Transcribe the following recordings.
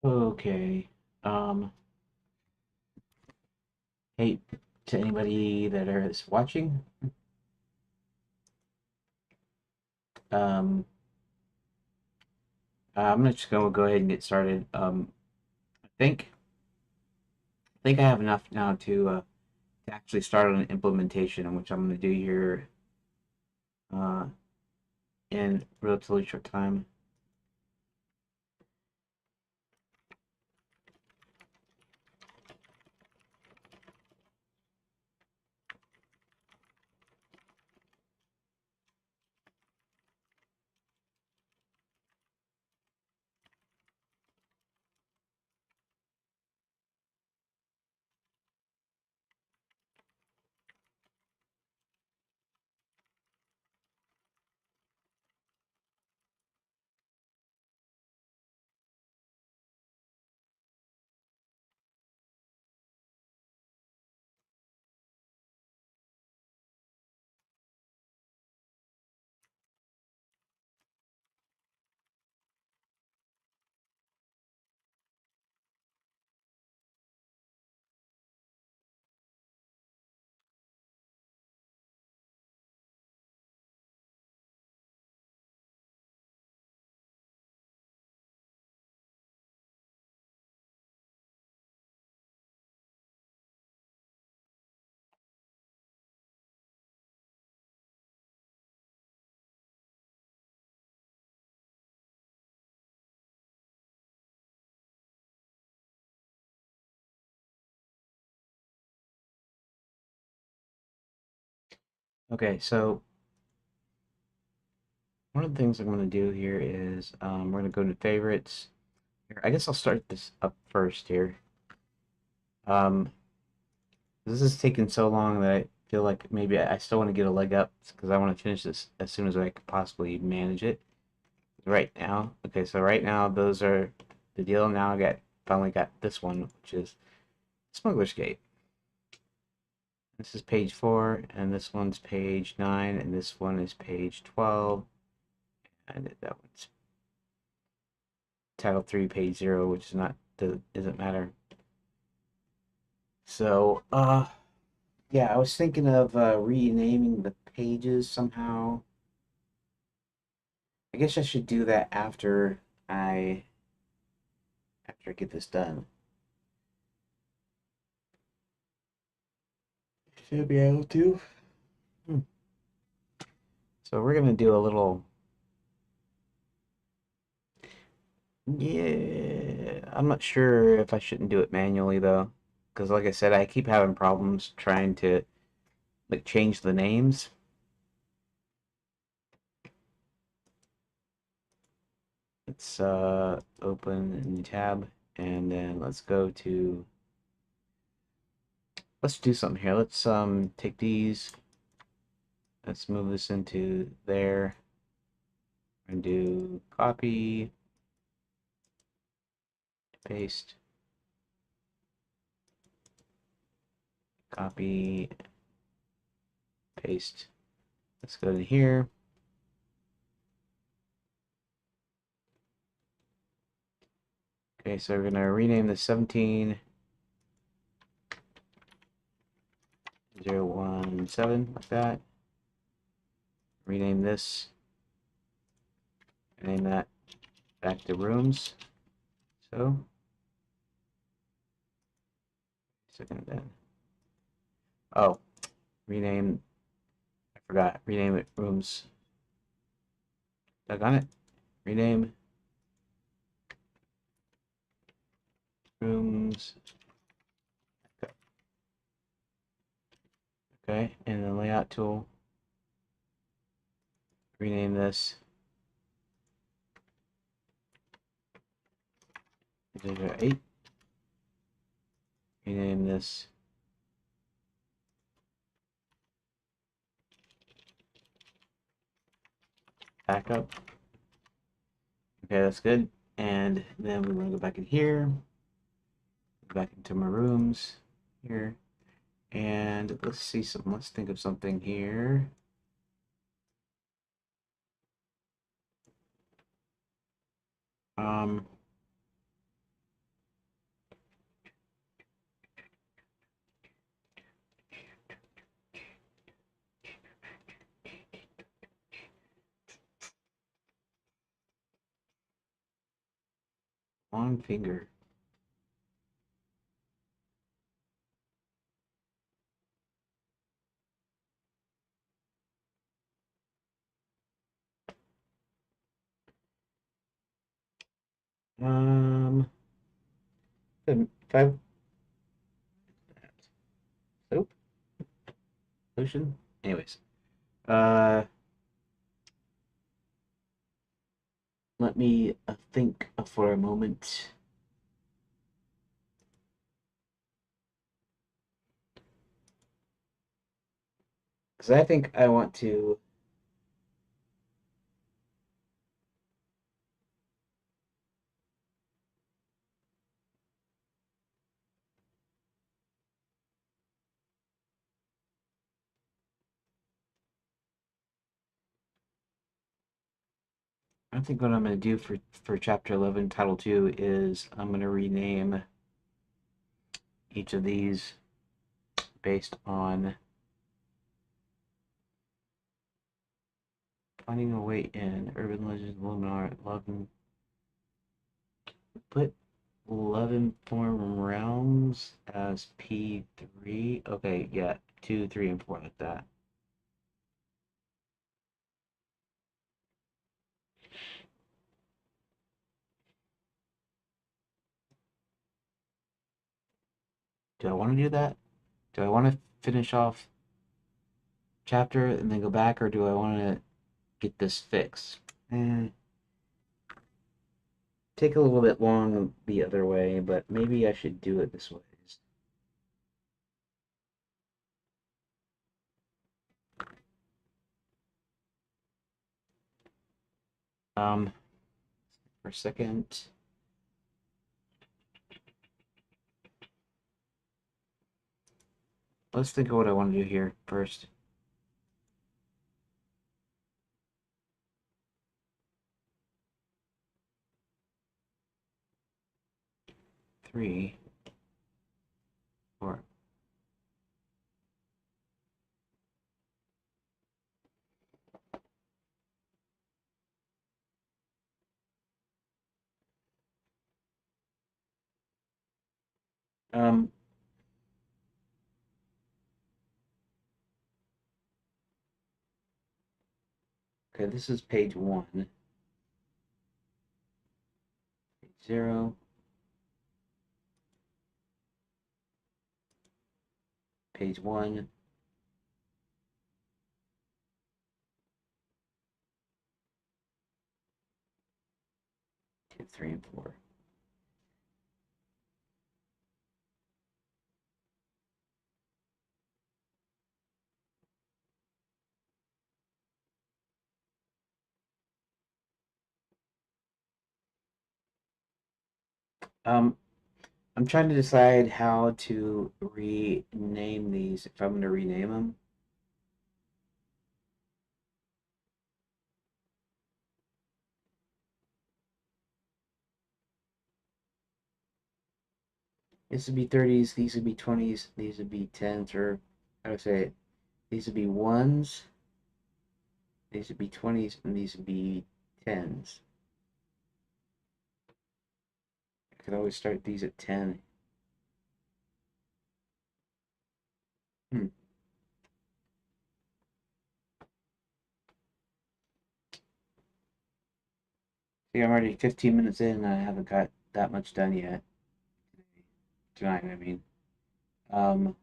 Okay. Um, hey, to anybody that is watching, um, I'm just gonna go ahead and get started. I think I have enough now to actually start on an implementation, which I'm gonna do here uh, in relatively short time. Okay, so one of the things I'm gonna do here is we're gonna go to favorites. Here, I guess I'll start this up first here. Um, this is taking so long that I feel like maybe I still want to get a leg up because I want to finish this as soon as I can possibly manage it. Right now, okay, so right now those are the deal. Now finally got this one, which is Smuggler's Gate. This is page 4, and this one's page 9, and this one is page 12, and that one's title 3, page 0, which is not doesn't matter. So, yeah, I was thinking of renaming the pages somehow. I guess I should do that I after I get this done. Should be able to. Hmm. So we're gonna do a little. Yeah, I'm not sure if I shouldn't do it manually though, because like I said, I keep having problems trying to like change the names. Let's open a new tab and then let's do something here. Let's take these. Let's move this into there and do copy, paste, copy, paste. Let's go to here. Okay, so we're gonna rename the 17017 like that. Rename this, name that back to rooms. So, second then. Oh, rename, I forgot, rename it rooms. Dug on it. Rename rooms. Okay, and then layout tool. Rename this. 8. Rename this backup. Okay, that's good. And then we want to go back in here, go back into my rooms here, and let's think of something here. Um, Long finger. Um, five soap lotion. Anyways, uh, let me think for a moment. Because I think I want to. I think what I'm going to do for Chapter 11, Title 2 is I'm going to rename each of these based on finding a way in Urban Legends, Luminar, Love and put Love Inform Realms as P3. Okay, yeah, 2, 3, and 4 like that. Do I want to do that? Do I want to finish off chapter and then go back, or do I want to get this fixed? Take a little bit long the other way, but maybe I should do it this way. Um, for a second. Let's think of what I want to do here first. Three, four. Um, okay, this is page 1. Page 0. Page 1. 2, 3, and 4. Um, I'm trying to decide how to rename these, if I'm going to rename them. This would be 30s, these would be 20s, these would be 10s, or how do I say it? These would be 1s, these would be 20s, and these would be 10s. I could always start these at 10. Hmm. See, I'm already 15 minutes in and I haven't got that much done yet. Tonight, I mean. Um,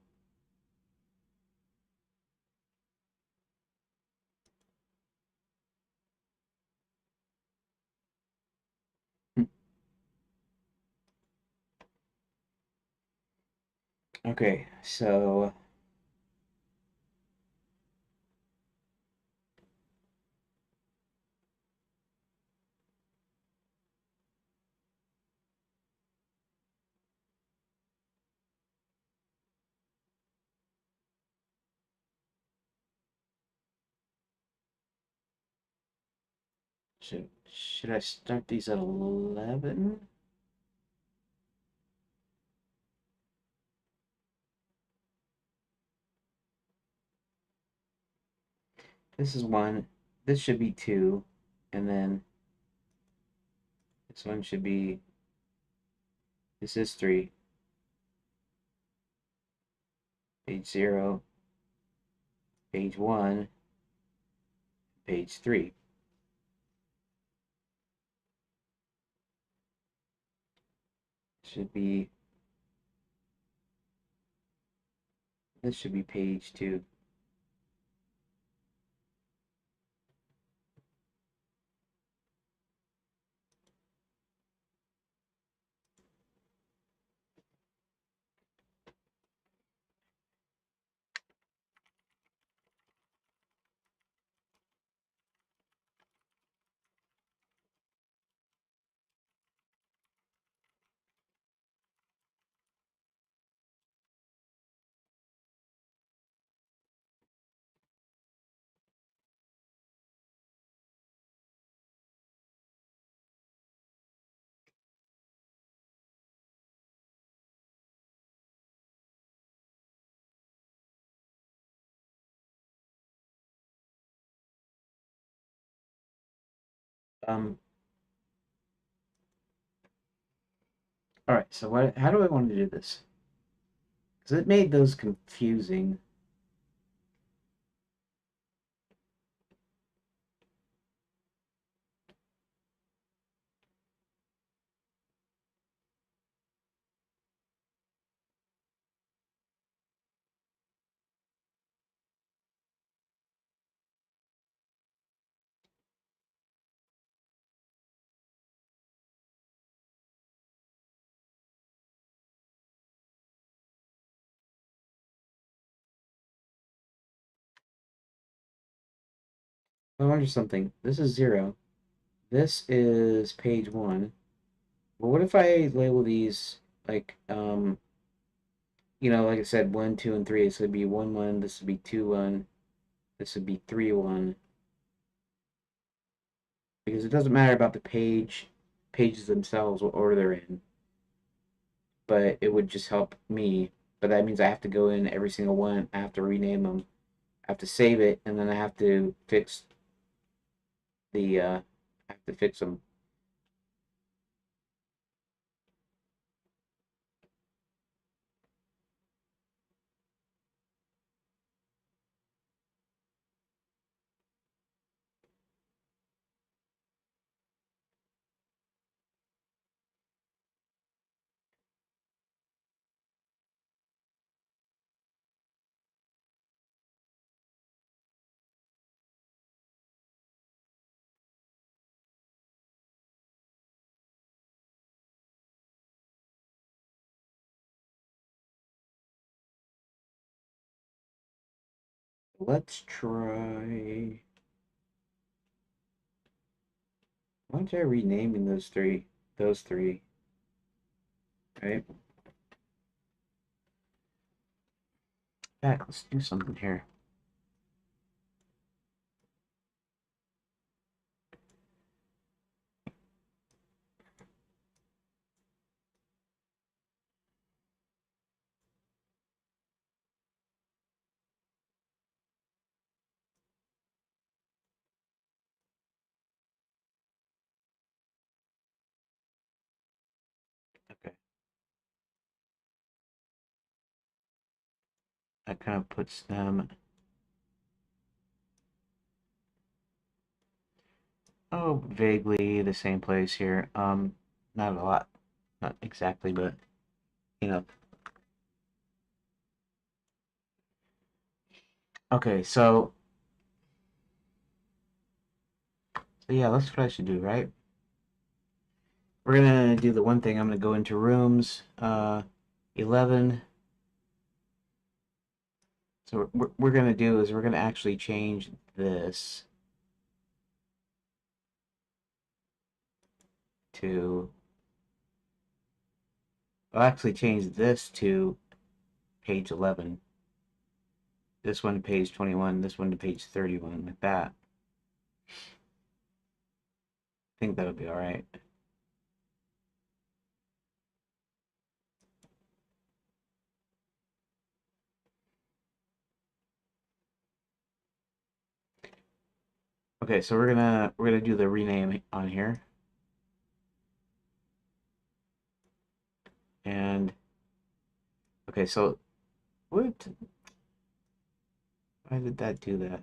hmm. Okay, so should I start these at 11? This is 1. This should be 2, and then this one should be This is 3. Page 0, page 1, page 3. Should be, this should be page 2. Um, Alright, so how do I want to do this? Because it made those confusing. I wonder something. This is 0. This is page 1. But what if I label these like, like I said, 1, 2, and 3. This would be 1, 1. This would be 2, 1. This would be 3, 1. Because it doesn't matter about the pages themselves, what order they're in. But it would just help me. But that means I have to go in every single one. I have to rename them. I have to save it, and then I have to fix I have to fix them. Let's try. Why don't I try renaming those three? Those three, right? Back. Let's do something here. Okay. That kind of puts them. Oh, vaguely the same place here. Not a lot. Not exactly, but you know. Okay, so yeah, that's what I should do, right? We're gonna do the one thing. I'm gonna go into rooms, 11. So what we're gonna do is we're gonna actually change this to. I'll actually change this to page 11. This one to page 21. This one to page 31. Like that. I think that'll be all right. Okay, so we're gonna do the rename on here. And okay, so what? Why did that do that?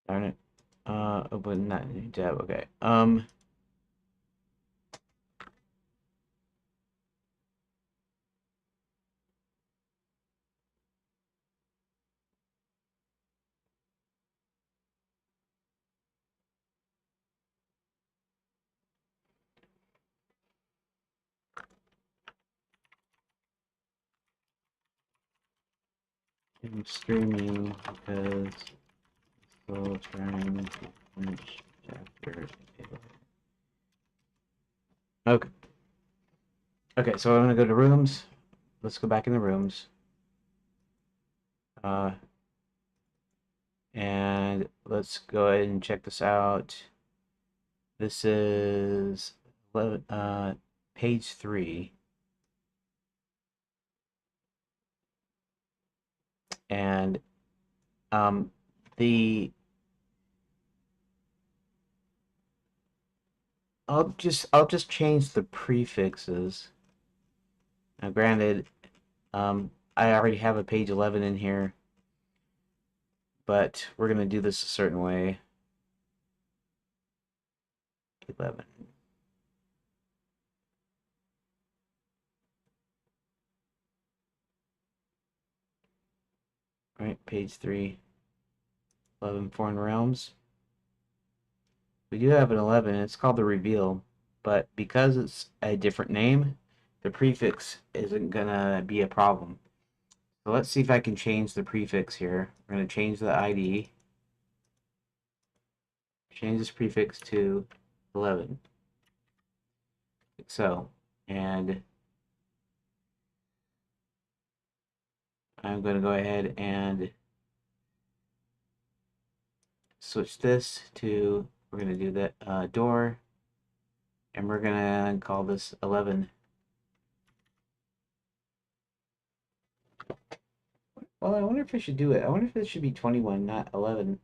Darn it. Open that new tab. Okay. I'm streaming because still trying to finish chapter. Okay. Okay, so I'm gonna go to rooms. Let's go back in the rooms. Uh, and let's go ahead and check this out. This is 11, page 3. And um, the I'll just change the prefixes. Now, granted, I already have a page 11 in here, but we're gonna do this a certain way. 11. Right, page 3, 11 foreign realms. We do have an 11. It's called the reveal, but because it's a different name, the prefix isn't gonna be a problem. So let's see if I can change the prefix here. We're gonna change the ID. Change this prefix to 11. Like so. And I'm gonna go ahead and switch this to, we're gonna do that door, and we're gonna call this 11. Well, I wonder if I should do it. I wonder if it should be 21, not 11.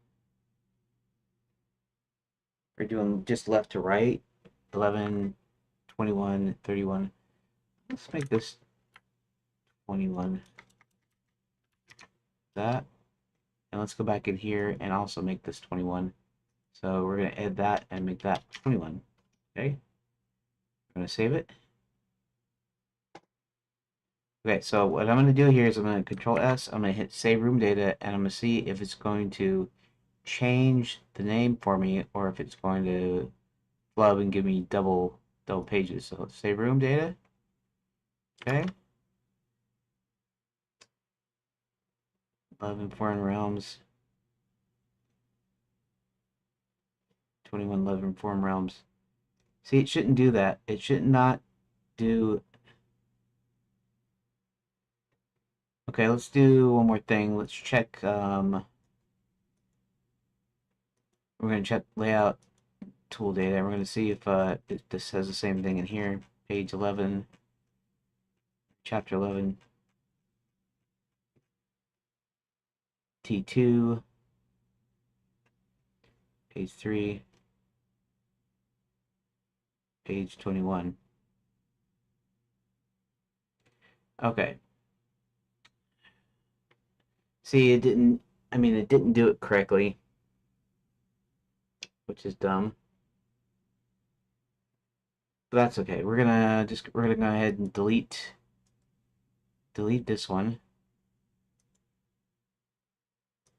We're doing just left to right. 11, 21, 31. Let's make this 21. That. And let's go back in here and also make this 21. So we're going to add that and make that 21. Okay. I'm going to save it. Okay, so what I'm going to do here is I'm going to Control S. I'm going to hit Save Room Data, and I'm going to see if it's going to change the name for me or if it's going to flub and give me double pages. So let's save room data. Okay. 11 foreign realms. 21 11 foreign realms. See, it shouldn't do that. It should not do. Okay, let's do one more thing. Let's check. We're going to check layout tool data. We're going to see if this has the same thing in here. Page 11, chapter 11, T2, page 3, page 21. Okay. See, it didn't. I mean, it didn't do it correctly, which is dumb. But that's okay. We're gonna go ahead and delete this one.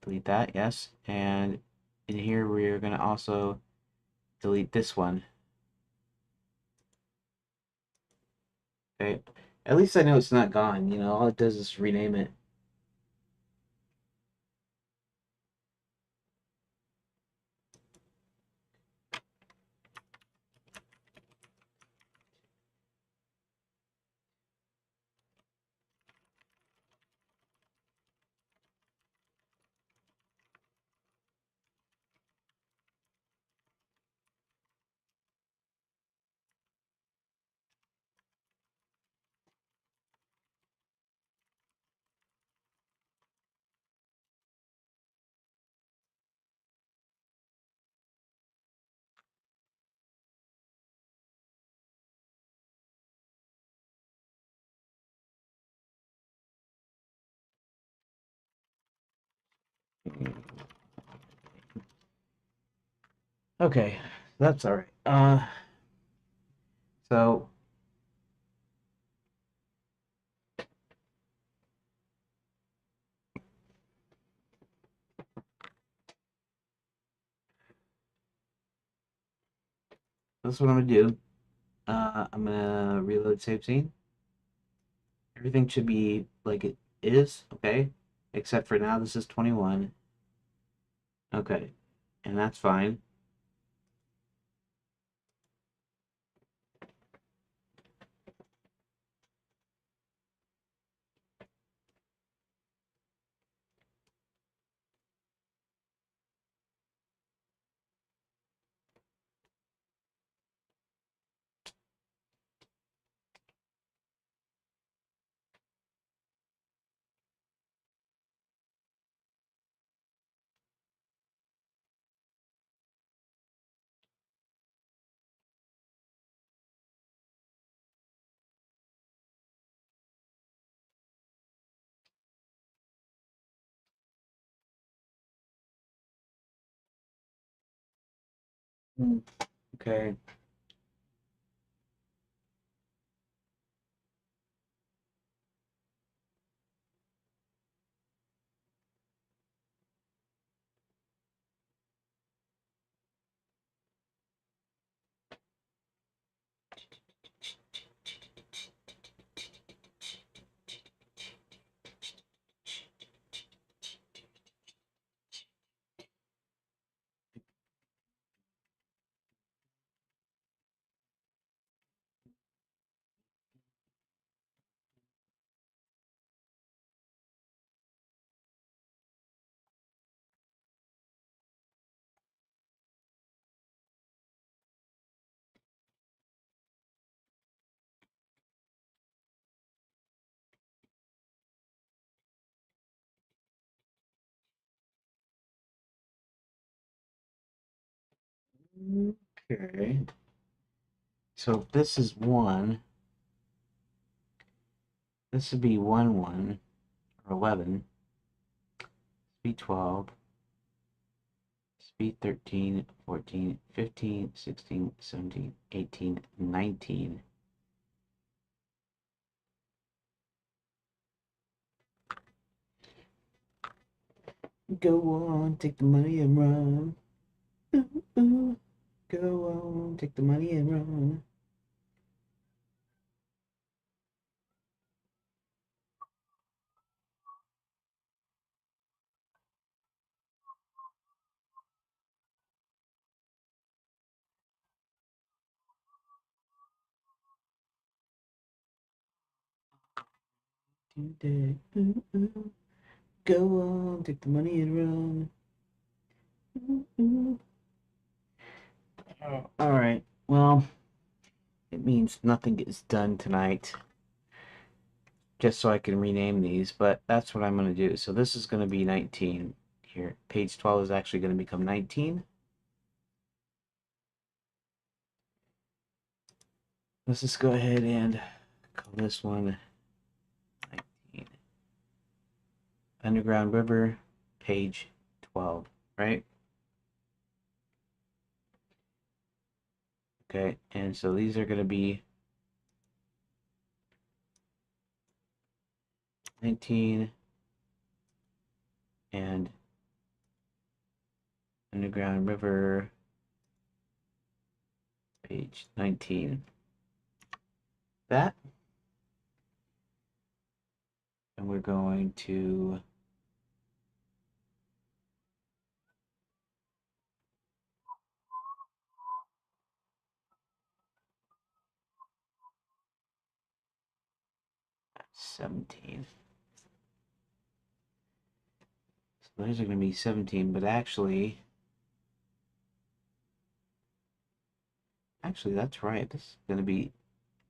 Delete that, yes. And in here we're gonna also delete this one. Okay. At least I know it's not gone, you know, all it does is rename it. Okay, that's all right. So this is what I'm gonna do. I'm gonna reload save scene. Everything should be like it is, okay? Except for now, this is 21. Okay, and that's fine. Mm. Okay. Okay. So if this is 1, this would be 1, 1, or 11, speed 12, speed 13, 14, 15, 16, 17, 18, 19. Go on, take the money and run. Ooh, ooh. Go on, take the money and run. Today. Ooh, ooh. Go on, take the money and run. Ooh, ooh. Oh, all right. Well, it means nothing gets done tonight, just so I can rename these, but that's what I'm going to do. So this is going to be 19 here. Page 12 is actually going to become 19. Let's just go ahead and call this one 19. Underground River, page 12, right? Okay, and so these are going to be 19 and Underground River, page 19. That, and we're going to 17. So those are going to be 17, but actually that's right. This is going to be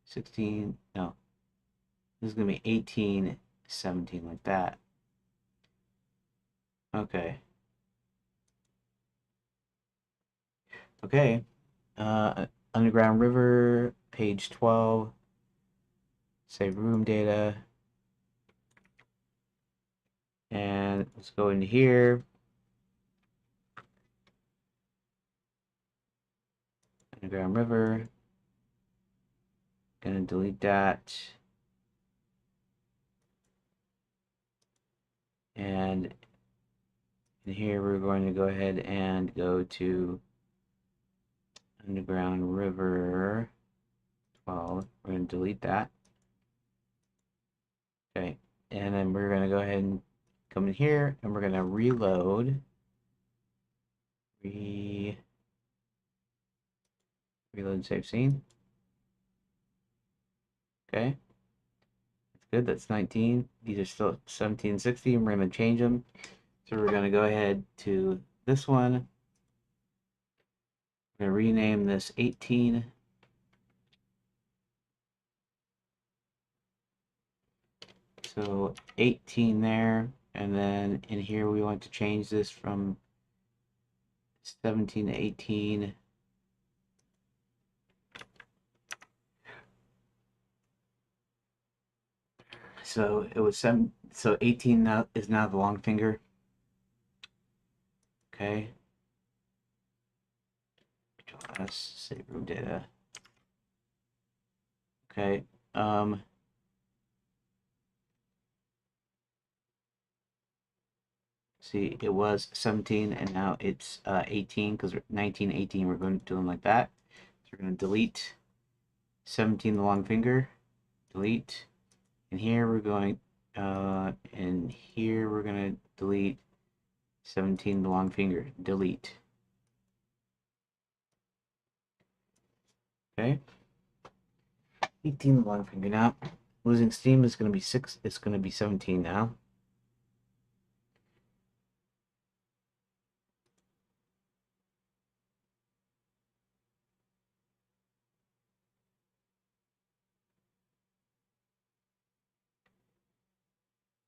16. No, this is going to be 18, 17, like that. Okay. Okay. Underground River, page 12. Save room data. And let's go into here. underground river. Gonna delete that. And in here we're going to go ahead and go to underground river 12. We're going to delete that. Okay, and then we're going to go ahead and come in here and we're going to reload. Reload save scene. Okay, that's good. That's 19. These are still 17 and 60, and we're going to change them. So we're going to go ahead to this one. We're going to rename this 18. So 18 there, and then in here we want to change this from 17 to 18. So it was 18 now is now the long finger. Okay. Control S, save room data. Okay. See, it was 17 and now it's 18 because 19, 18, we're going to do them like that. So we're going to delete 17, the long finger, delete. And here we're going, to delete 17, the long finger, delete. Okay. 18, the long finger now. Losing steam is going to be 6, it's going to be 17 now.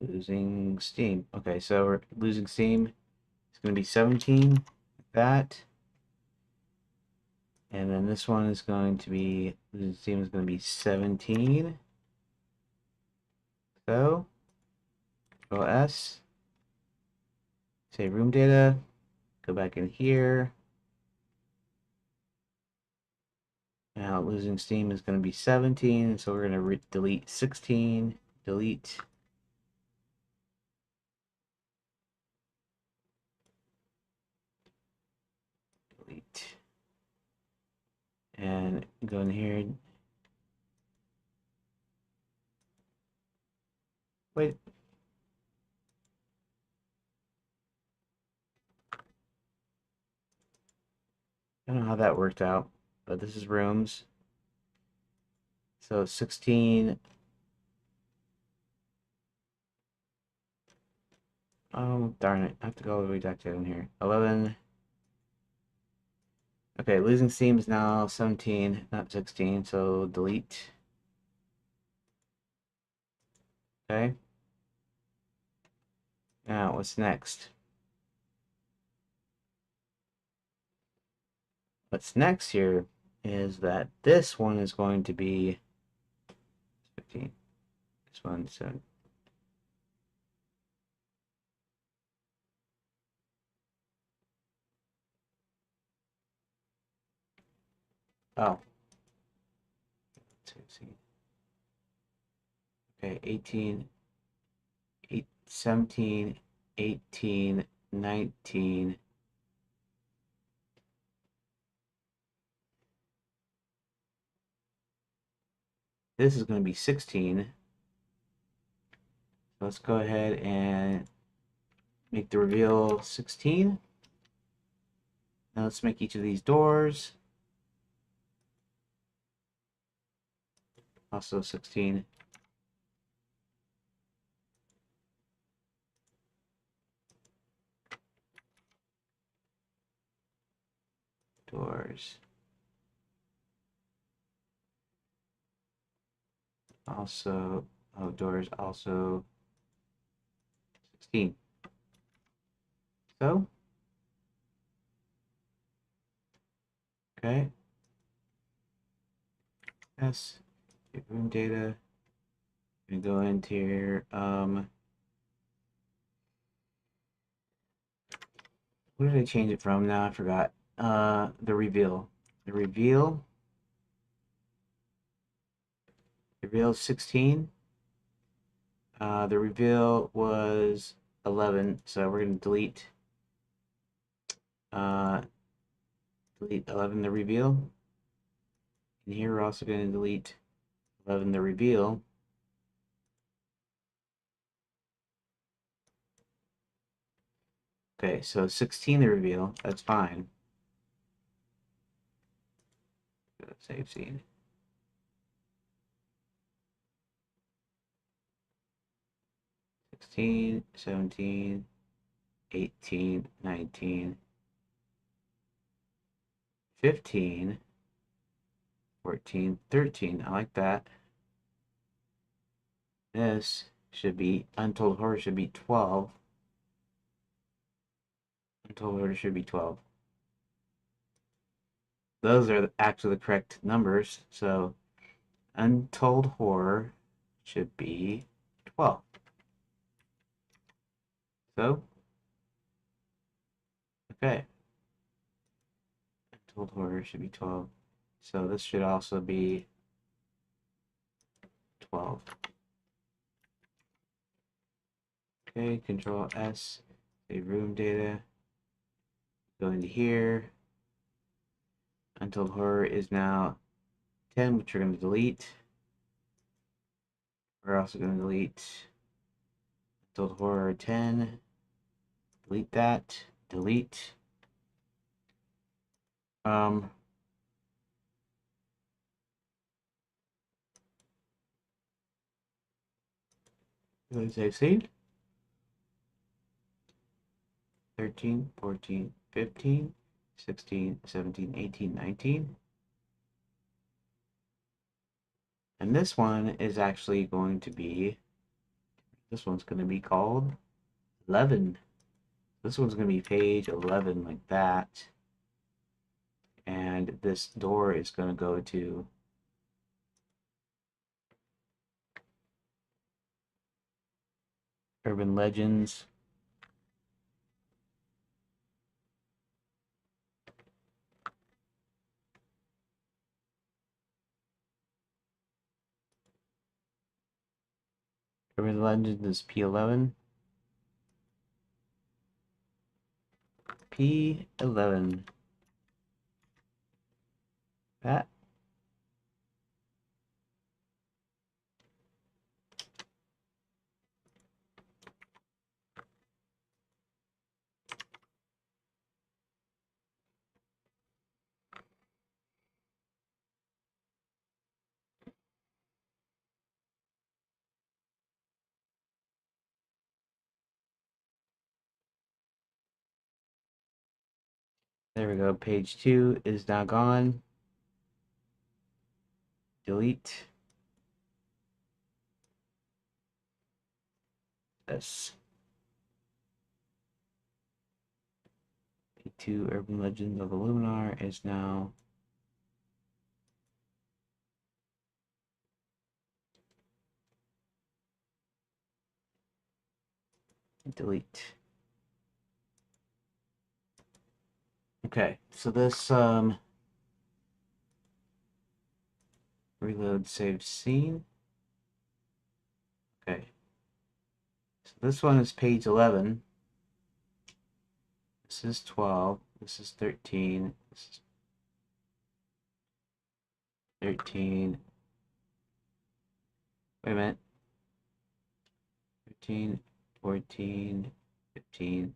Losing steam. Okay, so we're losing steam. It's going to be 17, like that. And then this one is going to be, losing steam is going to be 17. So, Control S, save room data, go back in here. Now losing steam is going to be 17, so we're going to delete 16, delete. Delete. And go in here. Wait. I don't know how that worked out, but this is rooms. So 16. Oh, darn it. I have to go all the way back down here. 11. Okay, losing steam is now 17, not 16, so delete. Okay. Now, what's next? What's next here is that this one is going to be 15. This one's 7. Oh. Let's see. Okay, 18, 17, 18, 19. This is going to be 16. So let's go ahead and make the reveal 16. Now let's make each of these doors also 16. Doors also, oh, doors also 16. So, okay. Yes, room data. We go into here. What did I change it from now? I forgot. The reveal. The reveal. The reveal is 16. The reveal was 11, so we're going to uh, delete 11 the reveal. And here we're also going to delete 11 the reveal. Okay, so 16 the reveal, that's fine. Save scene. 16, 17, 18, 19, 15, 14, 13. I like that. This should be, Untold Horror should be 12. Untold Horror should be 12. Those are actually the correct numbers, so Untold Horror should be 12. So, okay. Untold Horror should be 12. So this should also be 12. Okay, Control S, save room data. Go into here. Untold Horror is now 10, which we're going to delete. We're also going to delete Untold Horror 10. Delete that. Delete. Um, save scene. 13, 14, 15, 16, 17, 18, 19. And this one is actually going to be, this one's going to be called 11. This one's going to be page 11 like that. And this door is going to go to Urban Legends. Urban Legends is P11. P11. That. There we go. Page 2 is now gone. Delete. This. P2 Urban Legends of the Luminar is now delete. Okay, so this reload save scene. Okay. So this one is page 11. This is 12. This is 13. This is 13. Wait a minute. 13, 14, 15,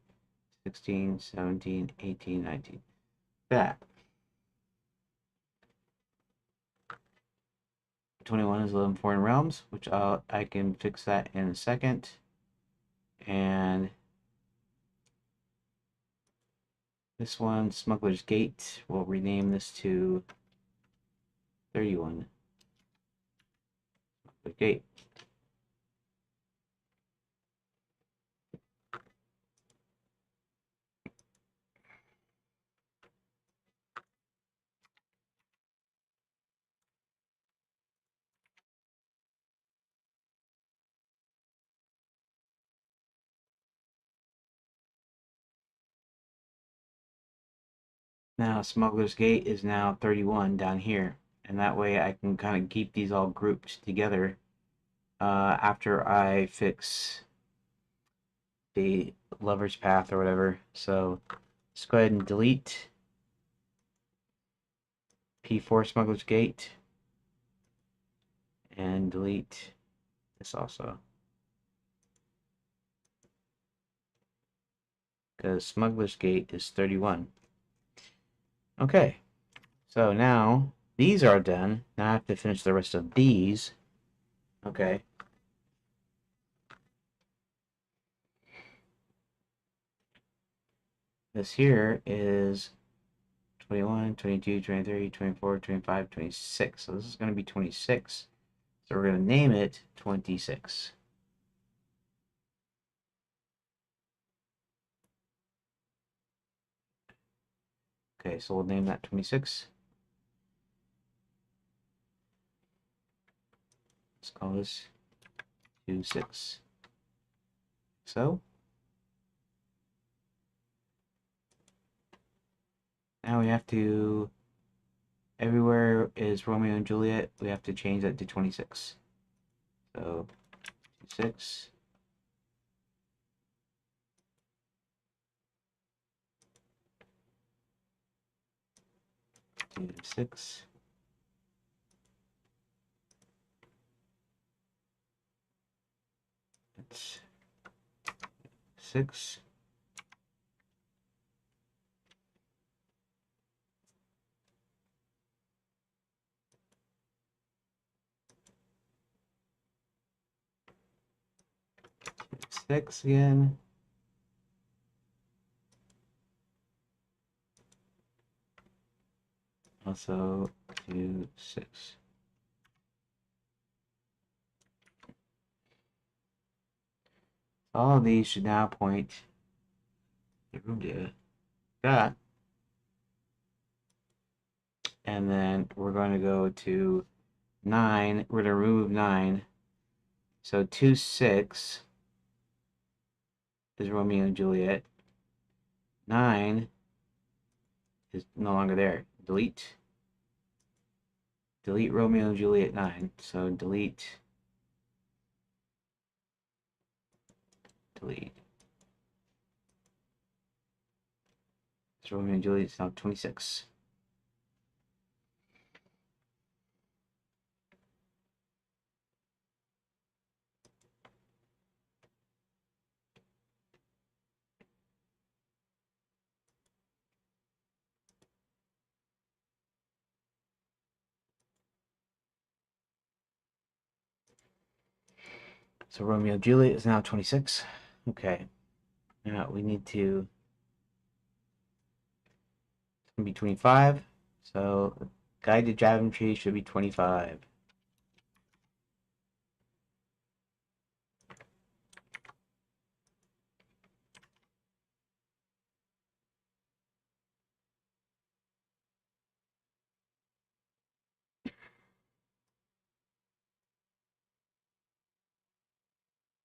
16, 17, 18, 19. That. 21 is 11 foreign realms, which I can fix that in a second. And this one, Smuggler's Gate, we'll rename this to 31. Smuggler's Gate. Now Smuggler's Gate is now 31 down here, and that way I can kind of keep these all grouped together after I fix the Lover's Path or whatever. So let's go ahead and delete P4 Smuggler's Gate and delete this also, because Smuggler's Gate is 31. Okay, so now these are done. Now I have to finish the rest of these. Okay. This here is 21, 22, 23, 24, 25, 26. So this is going to be 26. So we're going to name it 26. Okay, so we'll name that 26. Let's call this 26. So now we have to, everywhere is Romeo and Juliet, we have to change that to 26. So 26. 6. That's 6. Six again. Also 2, 6. All of these should now point to room data. That. And then we're going to go to 9. We're going to remove 9. So 2, 6 is Romeo and Juliet. 9 is no longer there. Delete. Delete Romeo and Juliet 9. So delete. Delete. So Romeo and Juliet is now 26. So Romeo and Juliet is now 26. Okay. Now we need to, it's going to be 25. So Guide to Geometry should be 25.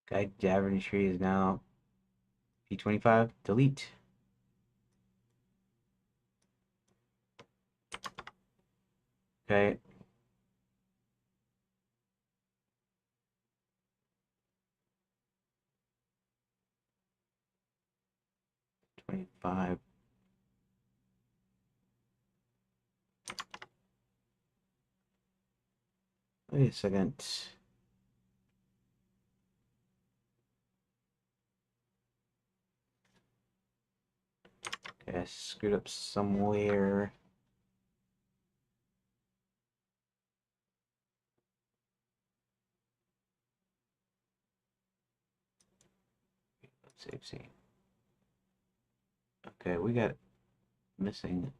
Guide to Geometry is now P25. Delete. Okay. Five. Wait a second. Okay, I screwed up somewhere. Save scene. Okay, we got missing.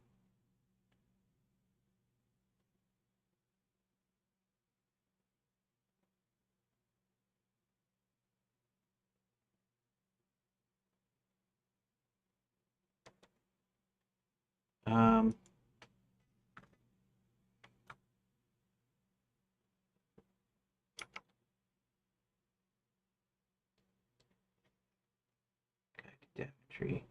Um, Geometry.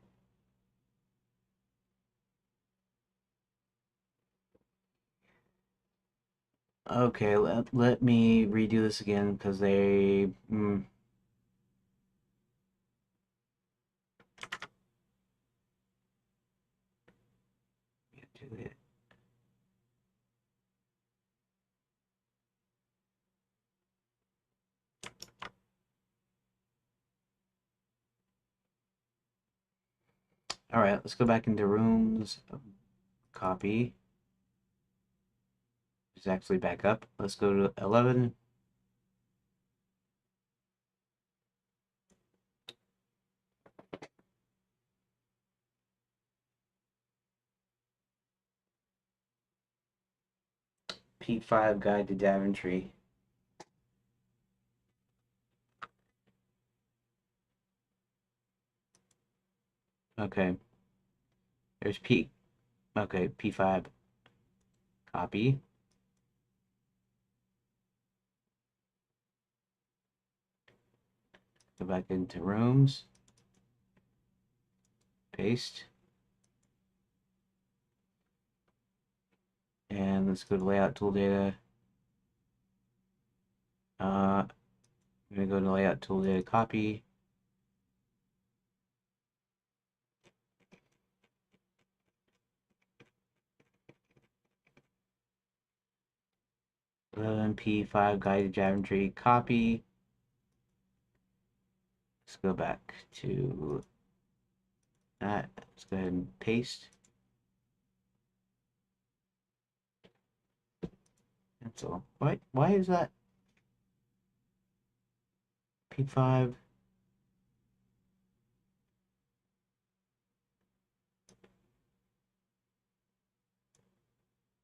Okay, let me redo this again because they do it. All right, let's go back into rooms. Copy. It's actually back up. Let's go to 11. P5 Guide to Daventry. Okay, there's P. Okay, P5. Copy. Go back into rooms. Paste. And let's go to layout tool data. I'm going to go to layout tool data, copy. P5 guided geometry, copy. Let's go back to that. Let's go ahead and paste. Cancel. Why is that P5?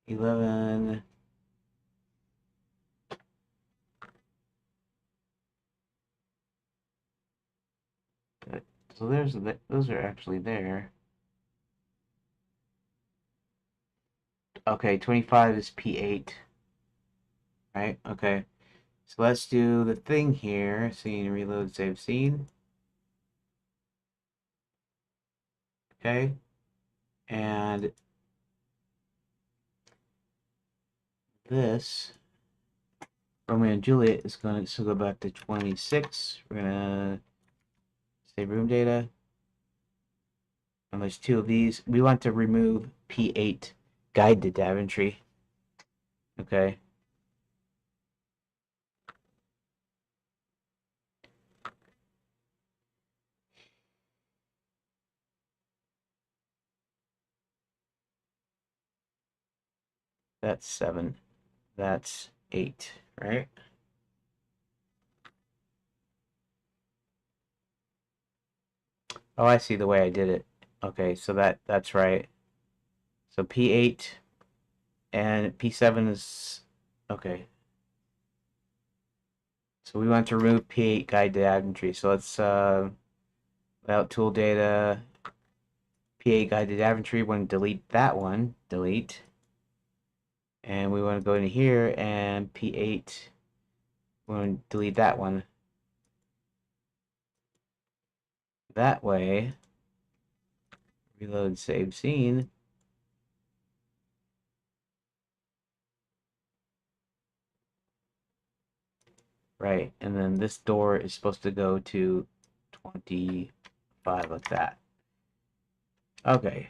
$11. So those are actually there. Okay, 25 is P8. Right? Okay. So let's do the thing here. Scene, reload, save scene. Okay. And this Romeo and Juliet is going to go back to 26. We're going to save room data. And there's two of these. We want to remove P8 guide to Daventry. Okay. That's 7. That's 8, right? Oh, I see the way I did it. Okay, so that's right. So P8 and P7 is okay. So we want to remove P8 guide to Daventry. So let's layout tool data P8 guide to Daventry. We want to delete that one. Delete. And we want to go in here and P8. We want to delete that one. That way, reload save scene. Right, and then this door is supposed to go to 25 like that. Okay.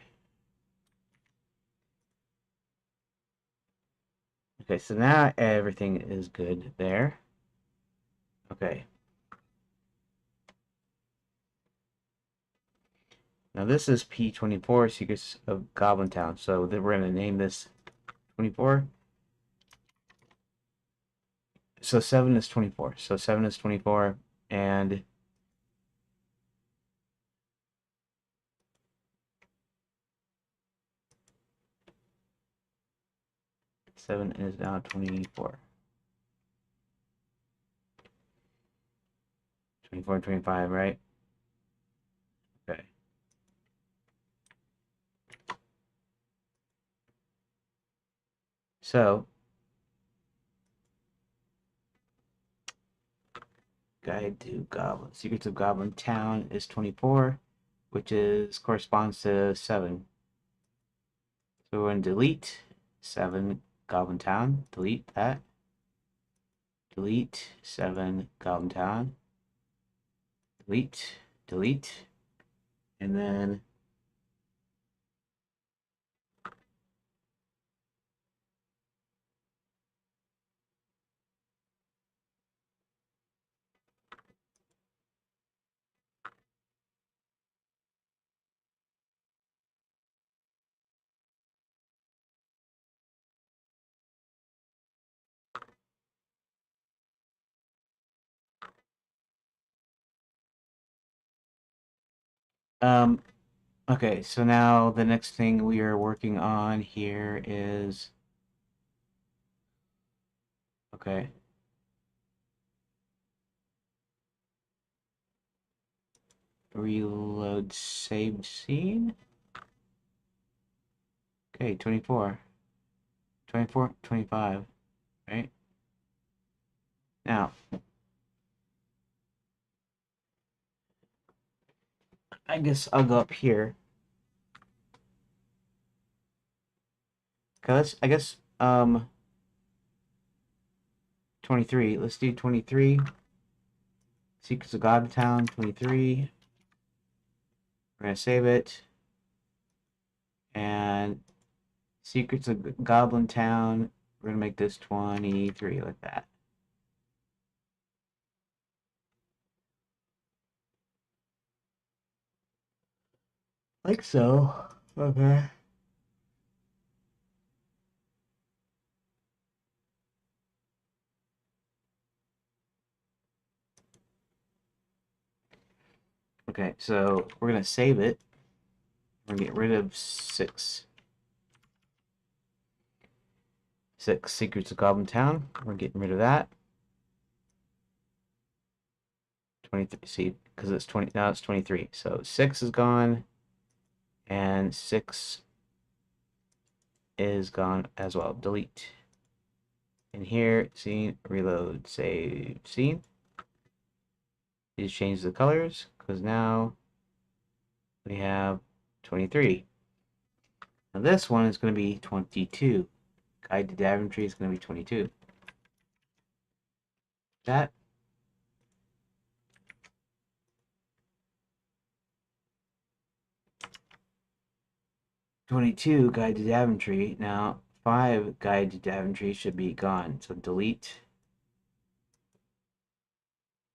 Okay, so now everything is good there. Okay. Now this is P24, Secrets of Goblin Town. So then we're going to name this 24. So 7 is 24. So 7 is 24, and 7 is now 24. 24 and 25, right? Okay. So, Guide to Goblin. Secrets of Goblin Town is 24, which is corresponds to 7. So we're going to delete 7, Goblin Town. Delete that. Delete 7 Goblin Town. Delete, delete, and then um okay, so now the next thing we are working on here is okay. Reload saved scene. Okay, 24. 24, 25, right? Now, I guess I'll go up here. Cause I guess 23. Let's do 23. Secrets of Godtown 23. We're gonna save it. And Secrets of Goblin Town. We're gonna make this 23 like that. Like so. Okay. Okay, so we're gonna save it. We're gonna get rid of 6. 6 Secrets of Goblin Town. We're getting rid of that. 23. See, because it's 20 now. It's 23. So 6 is gone, and 6 is gone as well. Delete. And here, scene, reload, save scene. You just change the colors because now we have 23. Now this one is going to be 22. Guide to Daventry is going to be 22. That 22 Guide to Daventry. Now 5 Guide to Daventry should be gone. So delete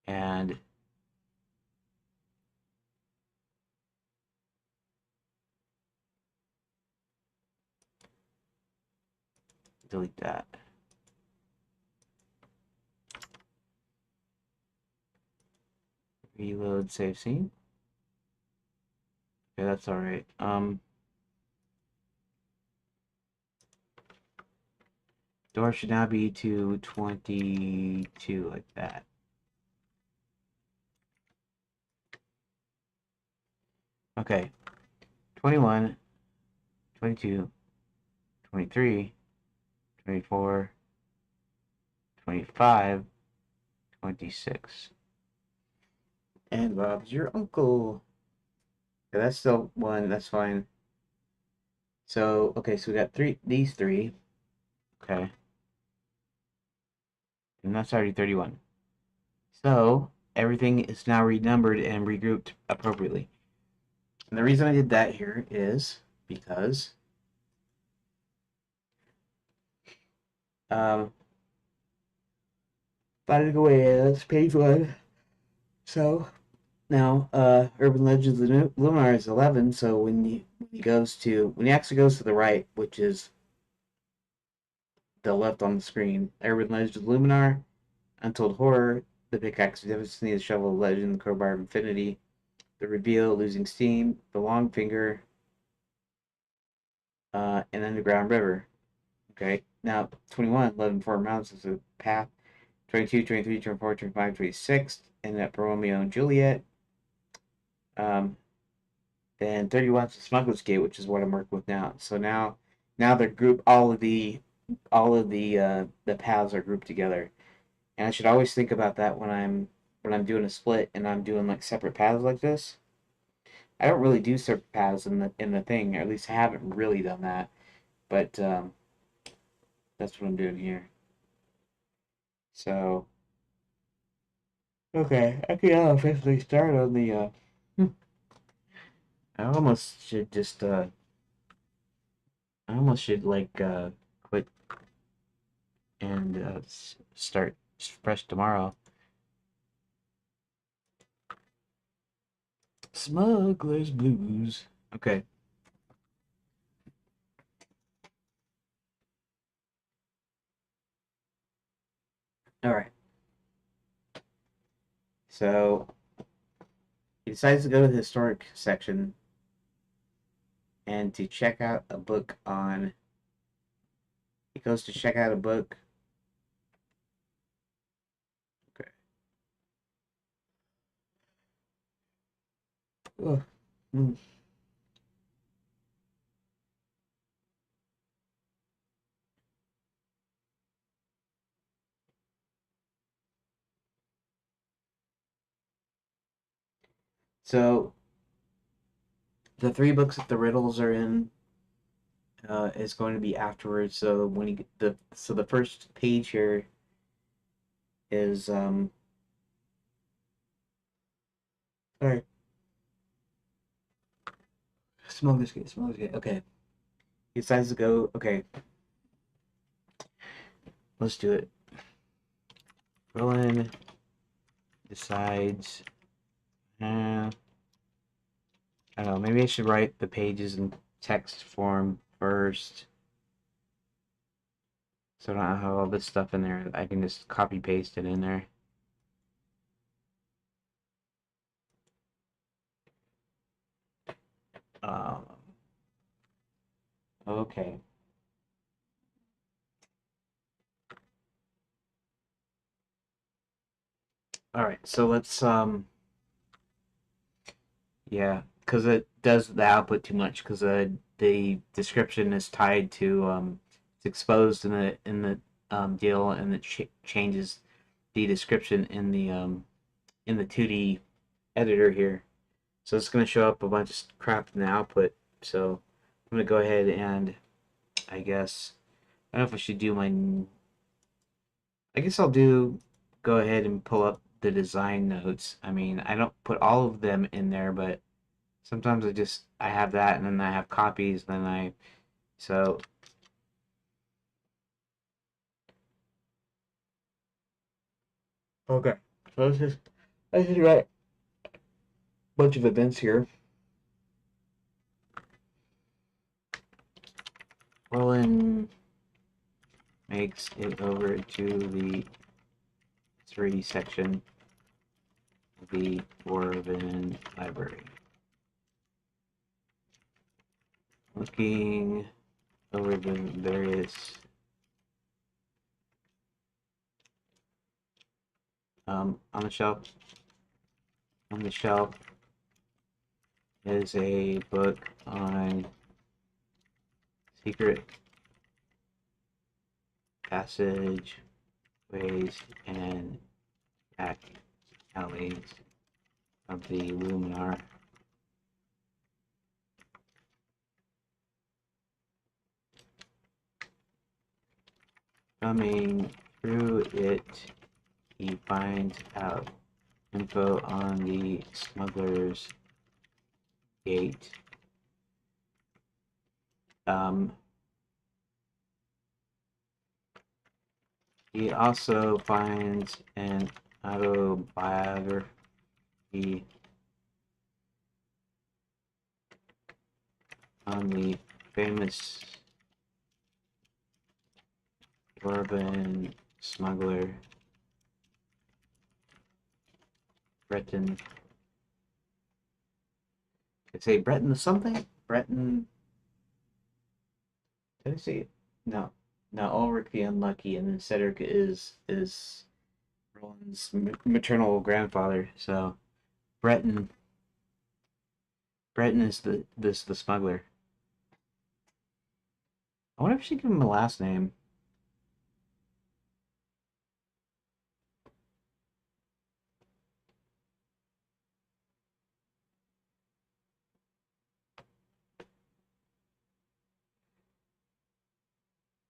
and delete that. Reload save scene. Okay, that's all right. Door should now be to 22 like that. Okay. 21, 22, 23, 24, 25, 26. And Bob's your uncle. Okay, that's still one, that's fine. So, okay, so we got these three. Okay. And that's already 31. So, everything is now renumbered and regrouped appropriately. And the reason I did that here is because um find a way as page 1. So now Urban Legends of Luminar is 11, so when he actually goes to the right, which is the left on the screen, Urban Legends of Luminar, Untold Horror, The Pickaxe of Destiny, The Shovel of Legend, The Crowbar of Infinity, The Reveal, Losing Steam, The Long Finger, and Underground River. Okay, now 21, 11 Four Mountains is a path. 22, 23, 24, 25, 26, and that Romeo and Juliet. Um, then 31 is the Smuggler's Gate, which is what I'm working with now. So now they're grouped. All of the paths are grouped together, and I should always think about that when I'm doing a split and I'm doing like separate paths like this. I don't really do separate paths in the thing, or at least I haven't really done that. But That's what I'm doing here. So, okay, I can officially start on the. I almost should just. I almost should like quit and start fresh tomorrow. Smuggler's Blues. Okay. All right. So he decides to go to the historic section and to check out a book on. He goes to check out a book. Okay. Ugh. Mm. So the three books that the riddles are in is going to be afterwards. So when he the first page here is sorry, Smuggler's Gate. Okay, he decides to go. Okay, let's do it. Roland decides. Uh, I don't know. Maybe I should write the pages in text form first, so I don't have all this stuff in there. I can just copy paste it in there. Um, okay. All right. So let's yeah, because it does the output too much because the description is tied to it's exposed in the deal and it changes the description in the 2D editor here. So it's going to show up a bunch of crap in the output. So I'm going to go ahead and I guess I don't know if I should do my. I guess I'll do go ahead and pull up the design notes. I mean, I don't put all of them in there, but sometimes I have that and then I have copies, then I so okay. So let's just write a bunch of events here. Roland makes it over to the 3 section of the Dwarven Library. Looking over the various on the shelf. On the shelf is a book on secret passage ways and back alleys of the Luminar. Coming through it, he finds out info on the smuggler's gate. Um, he also finds an autobiography on the famous urban smuggler Breton. Did I say Breton something? Breton. Did I say it? No. No, Ulrich the Unlucky, and then Cedric is Roland's maternal grandfather. So Breton Breton is the smuggler. I wonder if she give him a last name.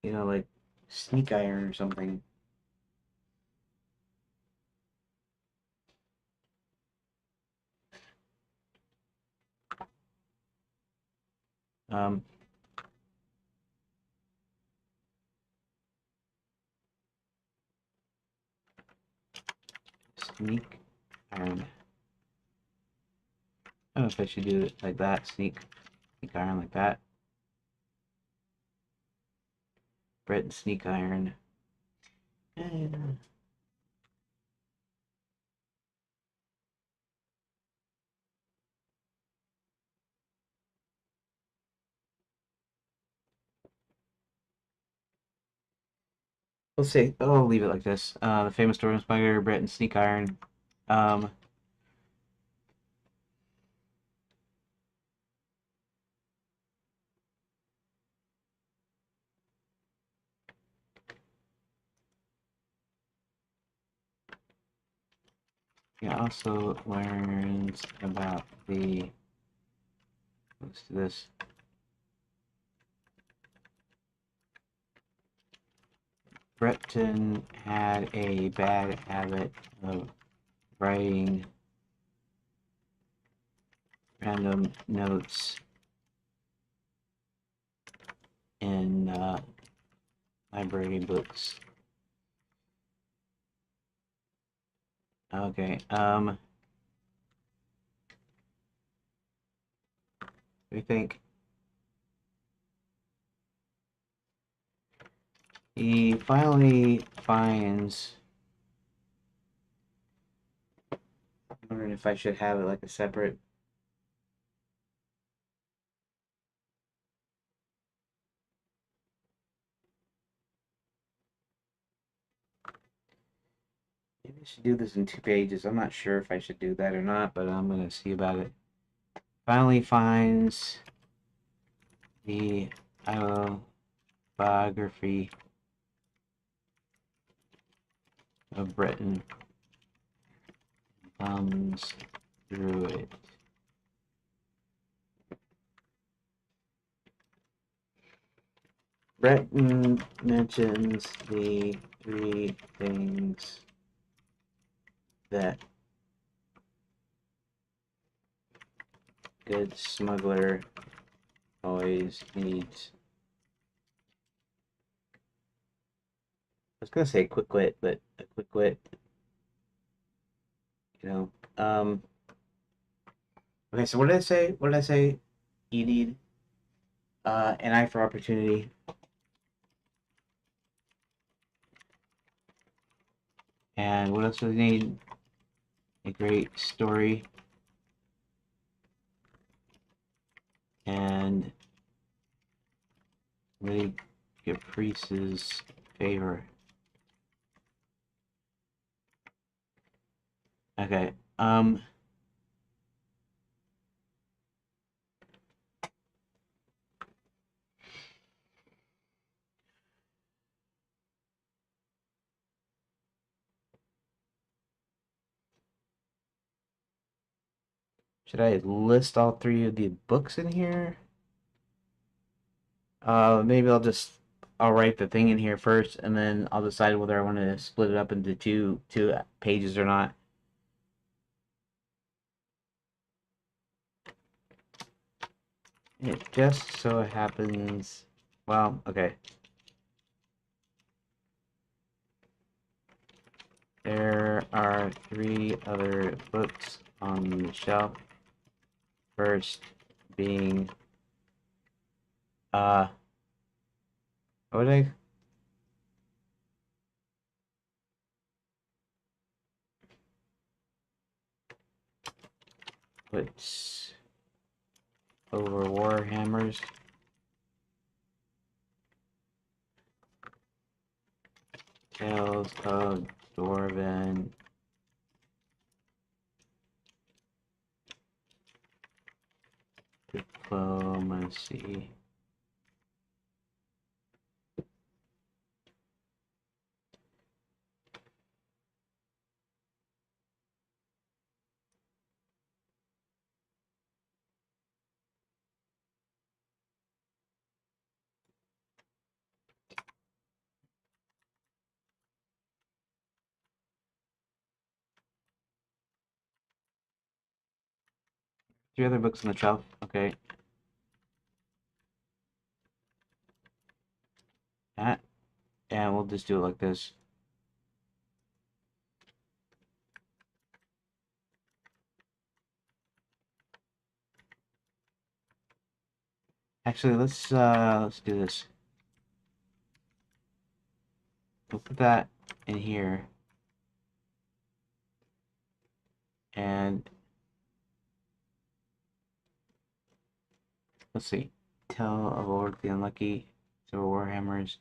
You know, like Sneak iron or something. Um, Sneak iron. I don't know if I should do it like that. Sneak iron like that. Brett and sneak iron. And let's say, oh, I'll leave it like this. The famous Storm Spider, Brett and sneak iron. Um, he also learns about the. Let's do this. Breton had a bad habit of writing random notes in library books. Okay. What do you think? He finally finds. I'm wondering if I should have it like a separate. Maybe I should do this in 2 pages. I'm not sure if I should do that or not, but I'm gonna see about it. Finally finds the autobiography of Britain. Thumbs through it. Breton mentions the three things that good smuggler always needs. I was gonna say quick wit, but a quick wit, you know. Okay, so what did I say? What did I say? You need an eye for opportunity, and what else do we need? A great story, and really Caprice's favor. Okay. Should I list all three of the books in here? Maybe I'll write the thing in here first, and then I'll decide whether I want to split it up into two pages or not. It just so happens. Well, okay. There are three other books on the shelf. First being uh what would I put over Warhammers. Tales of Dwarven Diplomacy. Three other books on the shelf. Okay. That. And we'll just do it like this. Actually, let's do this. We'll put that in here. And let's see. Tell of Lord the Unlucky. So Warhammers.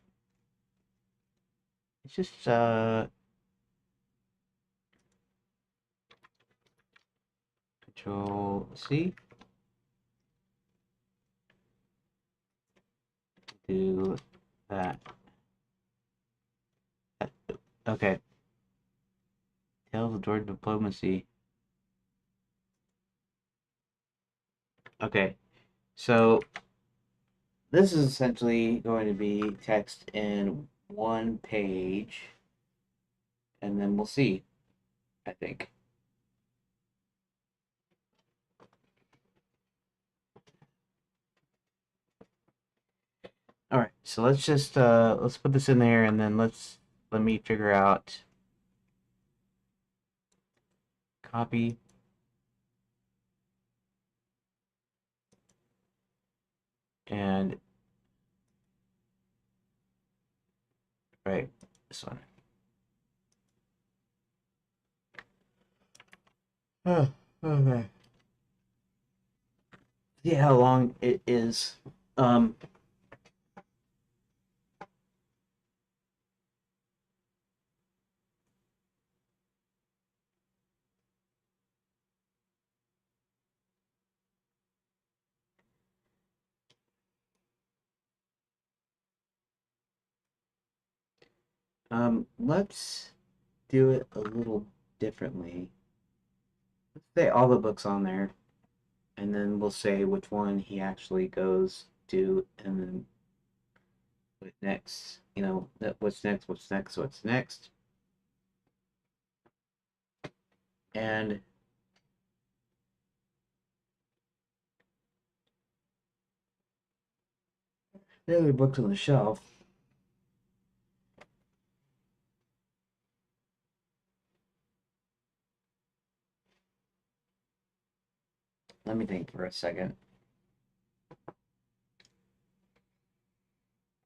It's just Control C. Do that. Okay. Tales of Lord Diplomacy. Okay. So this is essentially going to be text in one page, and then we'll see, I think. All right, so let's put this in there, and then let me figure out copy and right this one. Oh, okay. See how long it is. Um, let's do it a little differently. Let's say all the books on there, and then we'll say which one he actually goes to, and then what next. You know, what's next, what's next, what's next. And the other books on the shelf. Let me think for a second.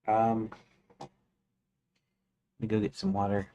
Let me go get some water.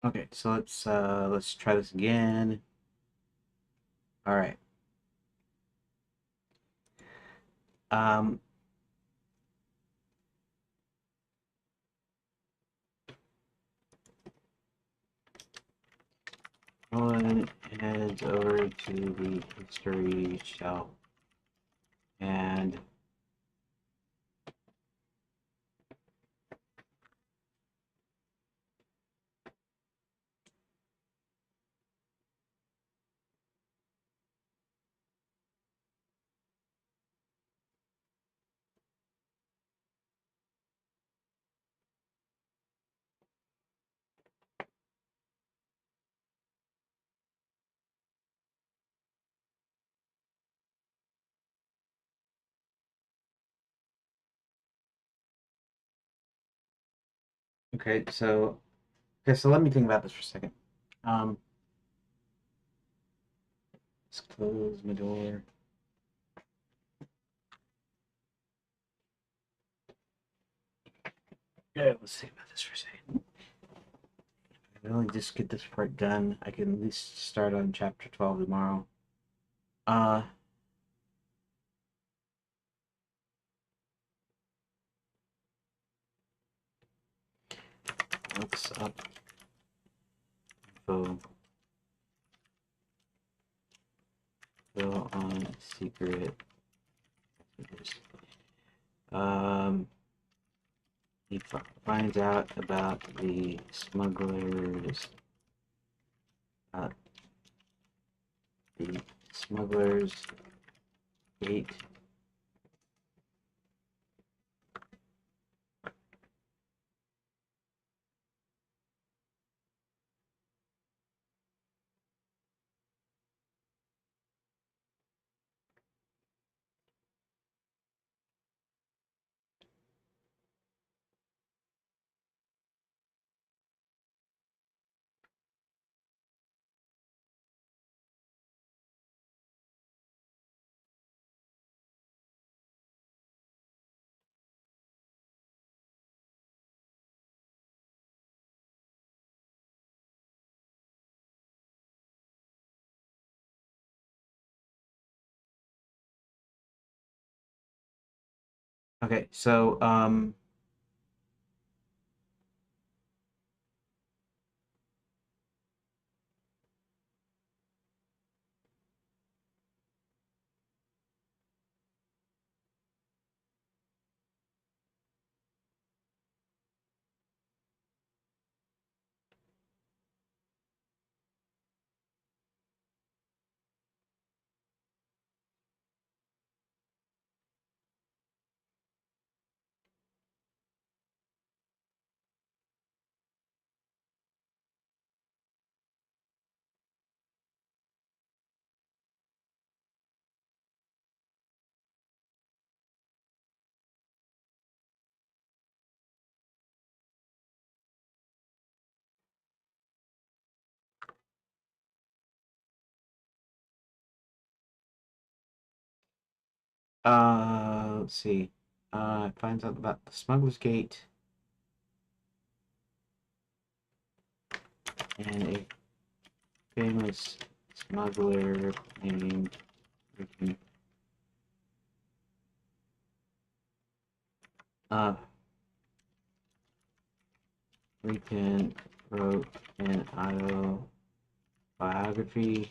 Okay, so let's try this again. All right. Um, one heads over to the history shelf and okay, so let me think about this for a second. Um, let's close my door. Yeah, let's think about this for a second. If I only just get this part done, I can at least start on chapter 12 tomorrow. Uh, what's up? Info. Go on secret. Um, he finds out about the smugglers. Uh, the smugglers gate. Okay, so let's see. Finds out about the Smuggler's Gate and a famous smuggler named Ricky. Uh, Rican wrote an autobiography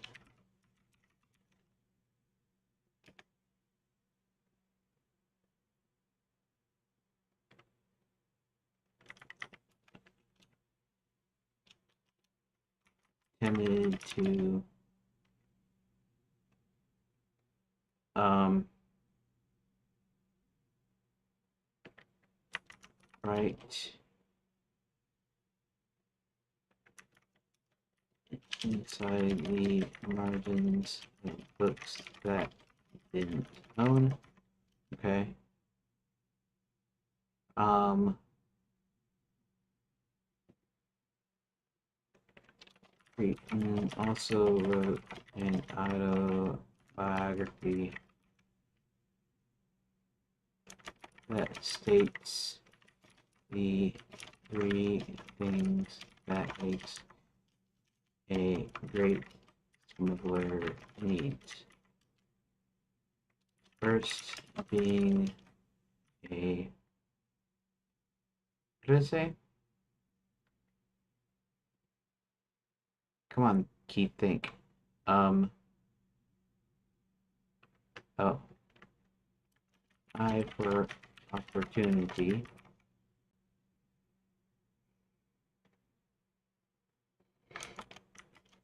intended to um, write inside the margins of books that he didn't own. Okay. Um, Rican also wrote an autobiography that states the three things that makes a great smuggler needs. First being a, what did I say? Come on, Keith, think. Um, oh, eye for opportunity.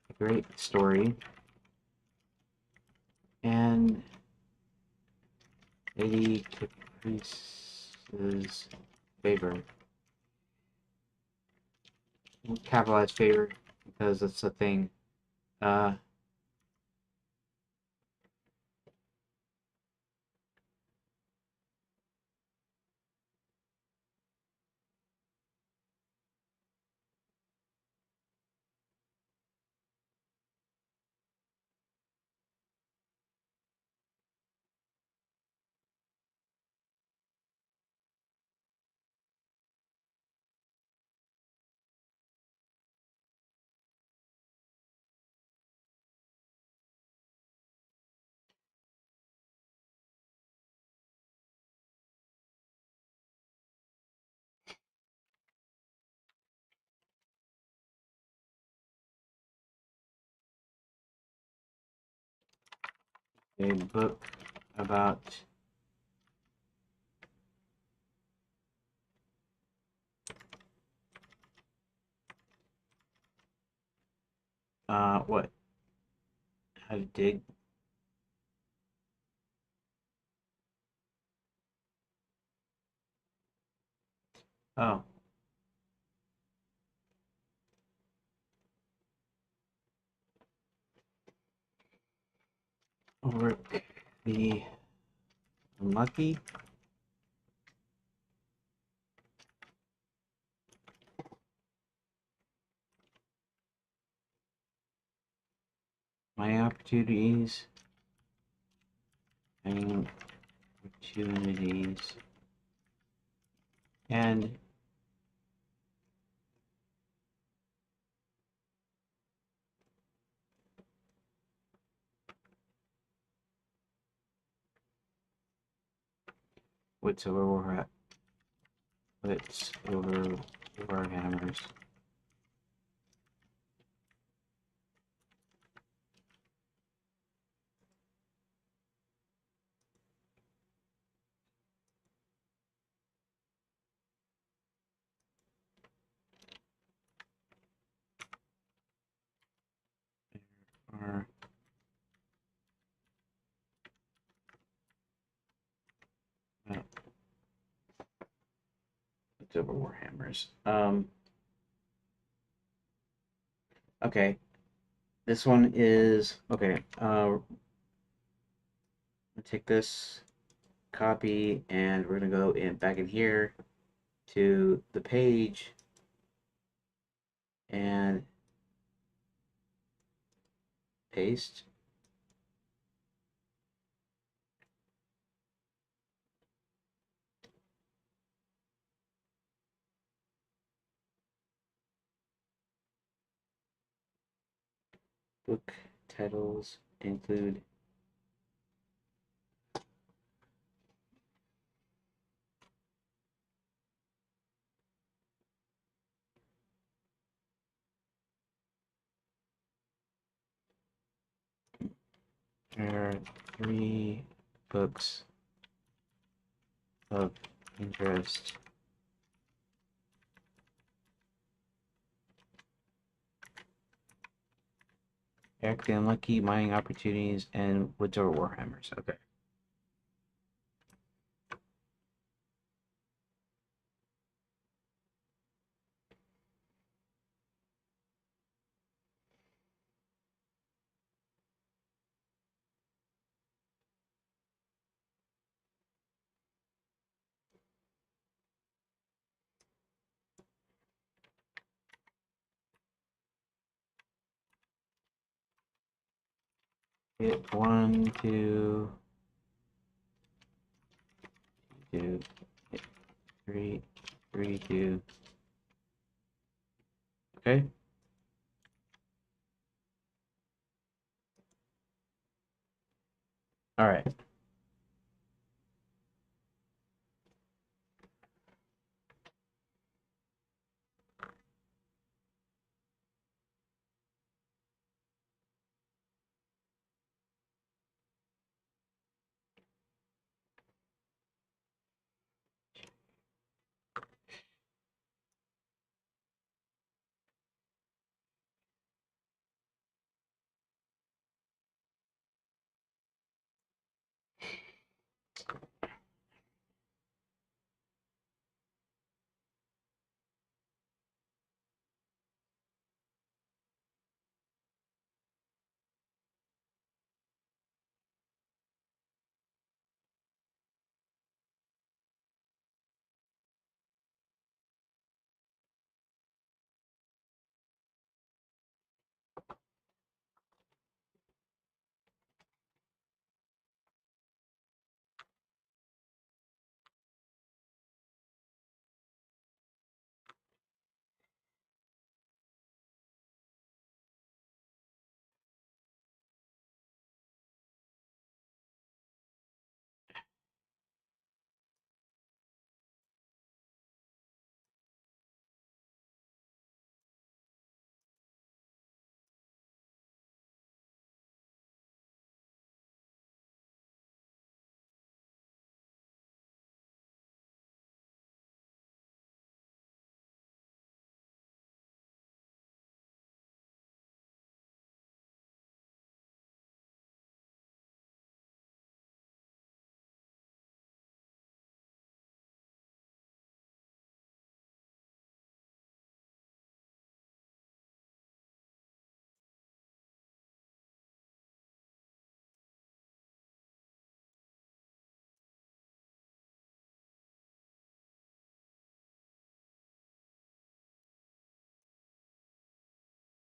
A great story. And Lady Caprice's favor. We'll capitalize favor because that's a thing. Uh, a book about what? How to dig? Oh, overlook the unlucky. My opportunities. My opportunities. And what's over war? What's over warhammers? Or uh, what's over warhammers? Okay. This one is okay. Take this copy and we're gonna go in back in here to the page and paste. Book titles include there are 3 books of interest. Eric the Unlucky, Mining Opportunities, and Woods Over Warhammers. Okay. Hit 1, 2, 2, hit 3, 3, 2. Okay. All right.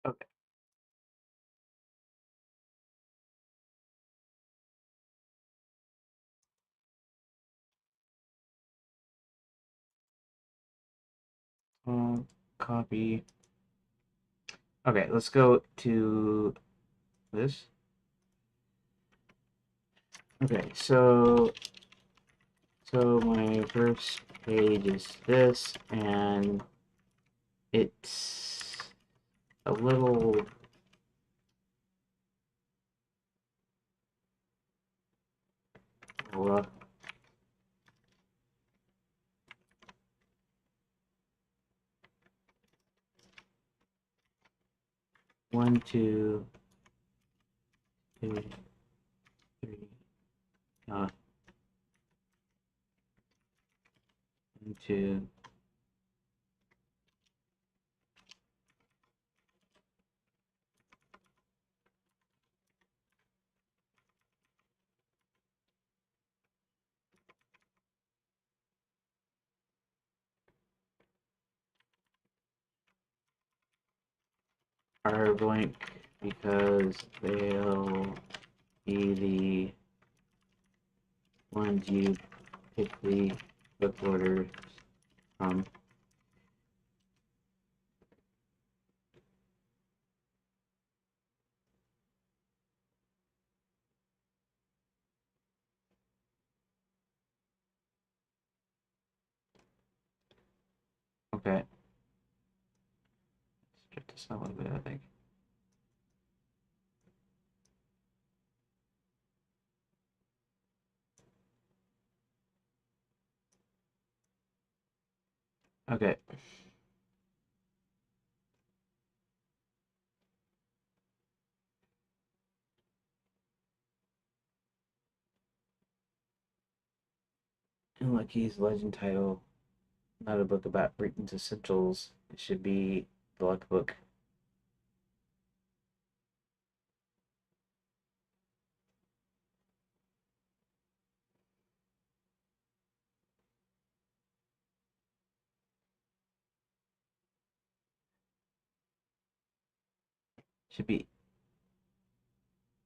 Okay. Copy. Okay, let's go to this. Okay, so my first page is this, and it's a little rough. One, two, three, three. Uh, one, two. Are blank because they'll be the ones you pick the book orders from. Okay, let's get this a little bit, I think. Okay. And Lucky's legend title, not a book about Britain's essentials. It should be the luck book. Should be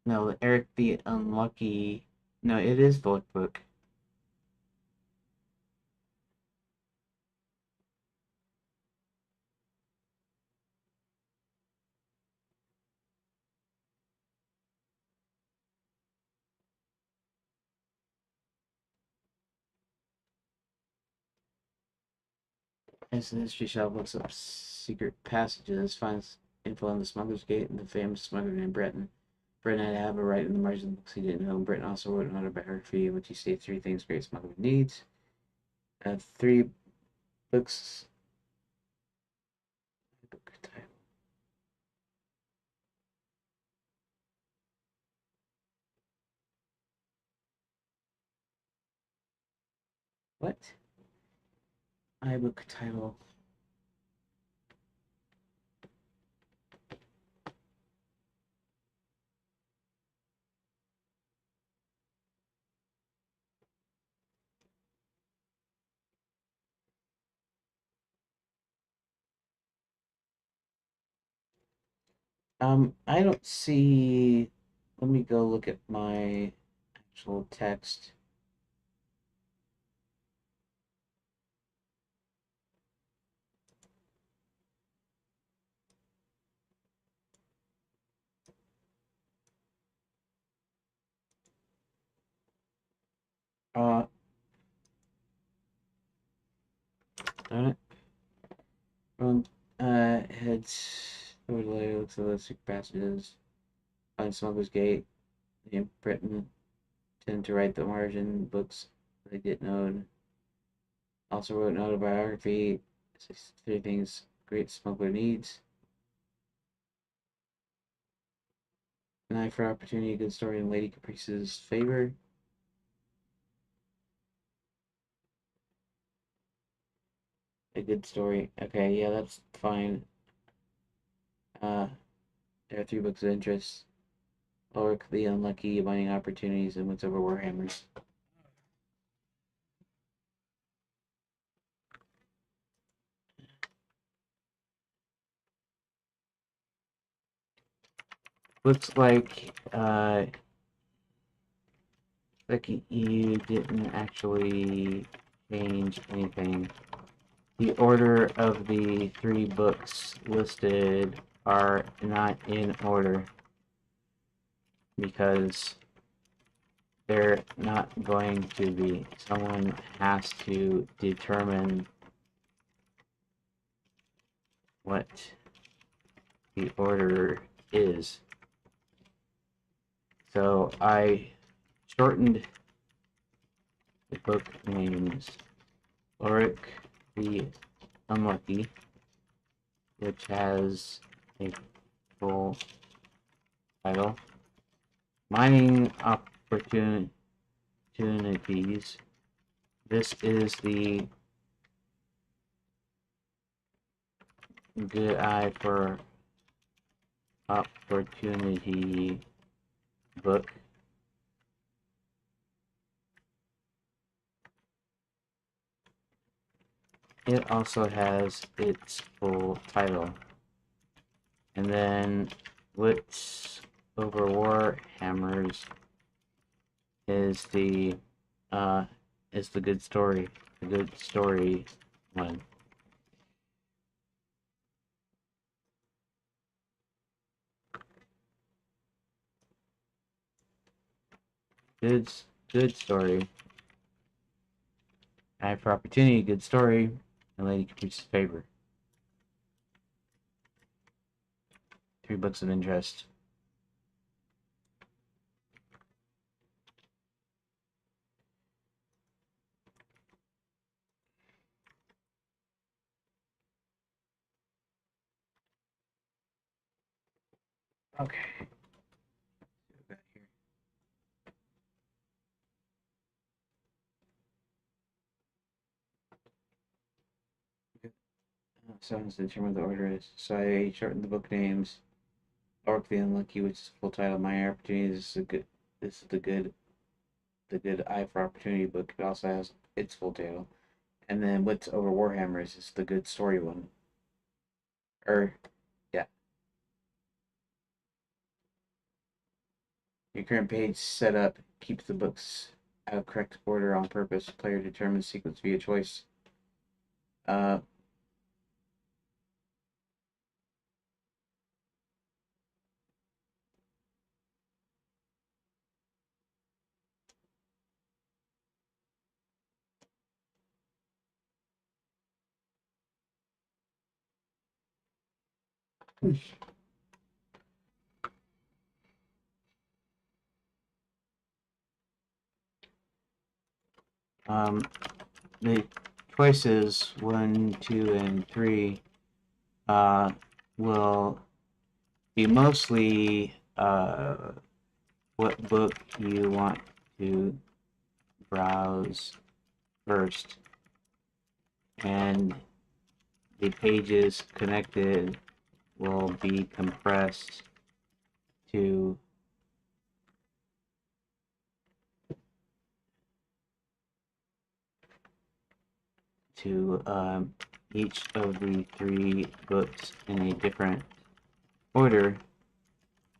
no Eric the Unlucky. No, it is the luck book. As the history shelf looks up secret passages, finds info on the Smuggler's Gate and the famous smuggler named Breton. Breton had to have a right in the margins of the books he didn't know. Breton also wrote an autobiography in which he stated three things great smuggler needs. Three books. Book title. What? iBook title. I don't see. Let me go look at my actual text. Uh, darn it. Um, heads over the layer, looks at the secret passages. Find Smuggler's Gate. In Britain, tend to write the margin books they didn't know. Also wrote an autobiography. Three things great smuggler needs. An eye for opportunity, a good story in Lady Caprice's favor. A good story. Okay, yeah, that's fine. Uh, there are three books of interest. Ulrich the Unlucky, Mining Opportunities, and What's Over Warhammers. Looks like you didn't actually change anything. The order of the three books listed are not in order because they're not going to be. Someone has to determine what the order is. So I shortened the book names. Ulrich the Unlucky, which has a full title. Mining Opportunities. This is the Good Eye for Opportunity book. It also has its full title. And then Wits Over Warhammers is the uh is the good story. The good story one. Good good story. Eye for Opportunity, good story, and Lady Caprice's favor. Three books of interest. Okay. Sounds to determine what the order is. So I shortened the book names. Orc the Unlucky, which is the full title. My Opportunities is a good. This is the good Eye for Opportunity book. It also has its full title. And then What's Over Warhammers is the good story one. Or yeah. Your current page setup keeps the books out of correct order on purpose. Player determines sequence via choice. Uh, The choices 1, 2, and 3 will be mostly what book you want to browse first, and the pages connected will be compressed to each of the 3 books in a different order,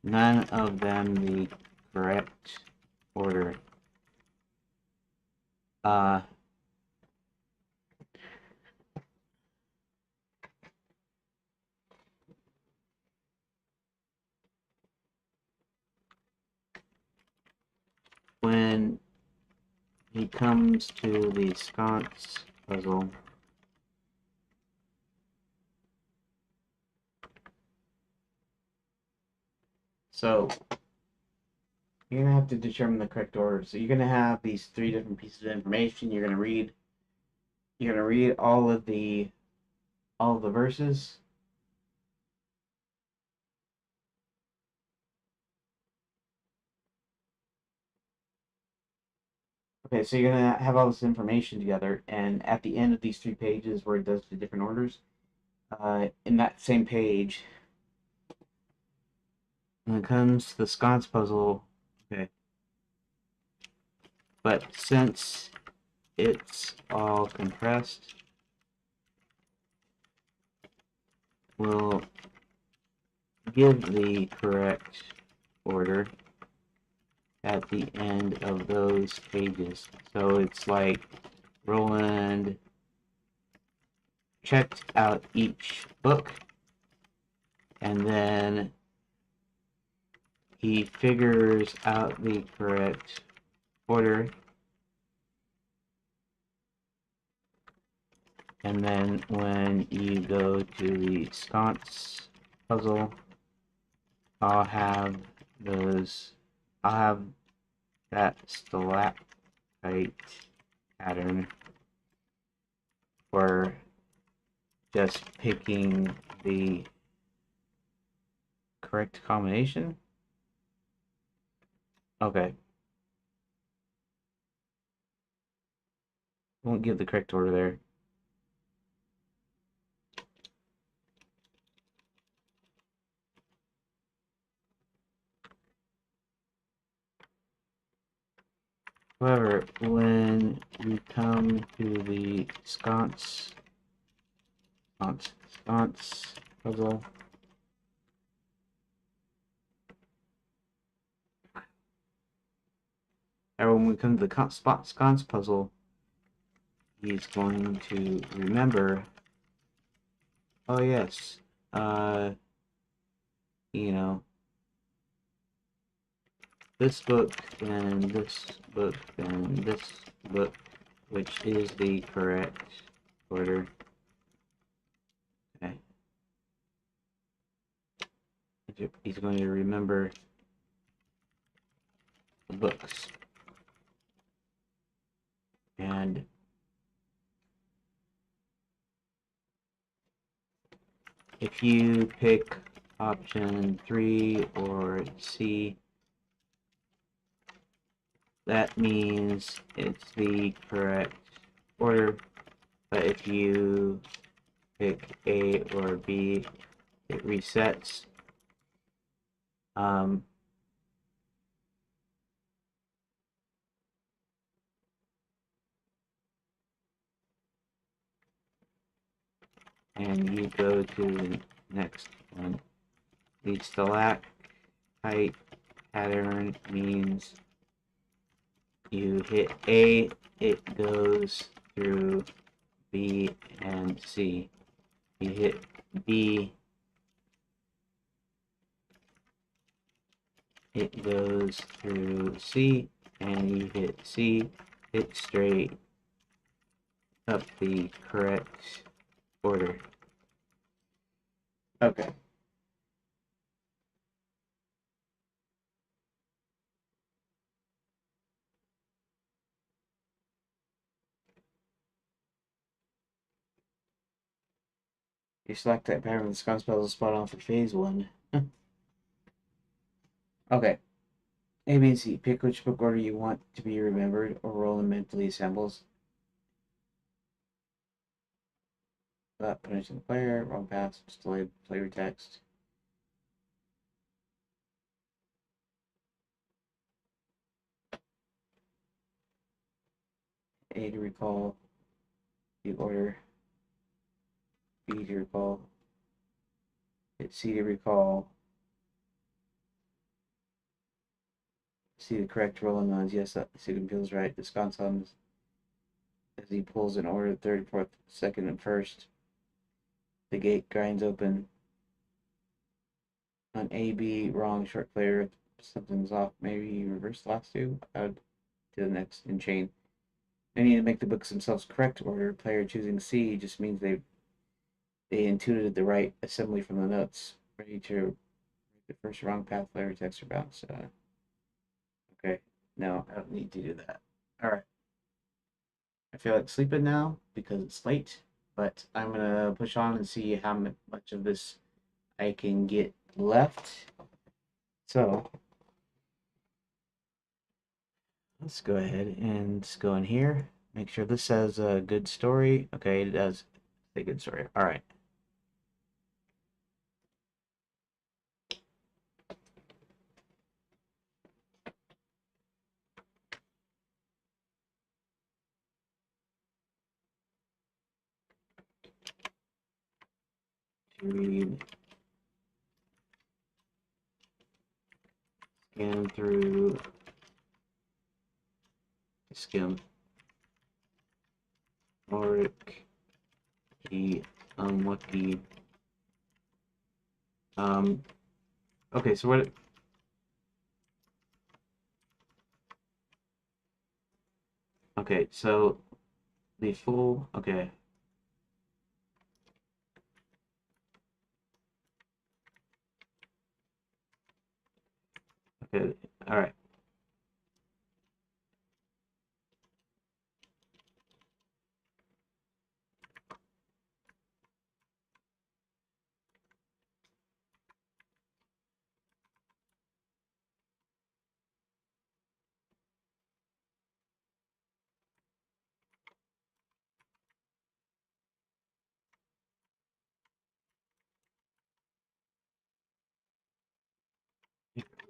none of them the correct order. When he comes to the sconce puzzle, so you're gonna have to determine the correct order. So you're gonna have these 3 different pieces of information. You're gonna read all of the verses. Okay, so you're gonna have all this information together, and at the end of these 3 pages where it does the different orders, in that same page, when it comes to the sconce puzzle, okay, but since it's all compressed, we'll give the correct order at the end of those pages. So it's like Roland checked out each book, and then he figures out the correct order, and then when you go to the sconce puzzle, I'll have that stalactite pattern for just picking the correct combination. Okay. Won't give the correct order there. However, when we come to the sconce puzzle, or when we come to the sconce puzzle, he's going to remember, oh yes, you know, this book and this book and this book, which is the correct order. Okay. He's going to remember the books. And if you pick option 3 or C, that means it's the correct order. But if you pick A or B, it resets. And you go to the next one. The stalactite pattern means you hit A, it goes through B and C. You hit B, it goes through C, and you hit C, hit straight up the correct order. Okay. You select that pattern with the scum spells spot on for phase 1. Okay. A, B, and C. Pick which book order you want to be remembered or roll and mentally assembles. Without punishing the player. Wrong path. Delayed player text. A to recall the order. B to recall. Hit C to recall. See the correct rolling lines. Yes, that sequence feels right. The sconce hums as he pulls in order third, fourth, second, and first. The gate grinds open. On A, B, wrong, short player. Something's off. Maybe reverse the last two. Add to the next in chain. They need to make the books themselves correct order. Player choosing C just means they intuited the right assembly from the notes. Ready to read the first wrong path, player text or bounce. Okay, no, I don't need to do that. All right. I feel like sleeping now because it's late, but I'm gonna push on and see how much of this I can get left. So let's go ahead and just go in here. Make sure this says a good story. Okay, it does say good story. All right. To read, scan through, skim, Oric, the unlucky. Um. Okay, so what? Okay, so the full. Okay. Okay. All right.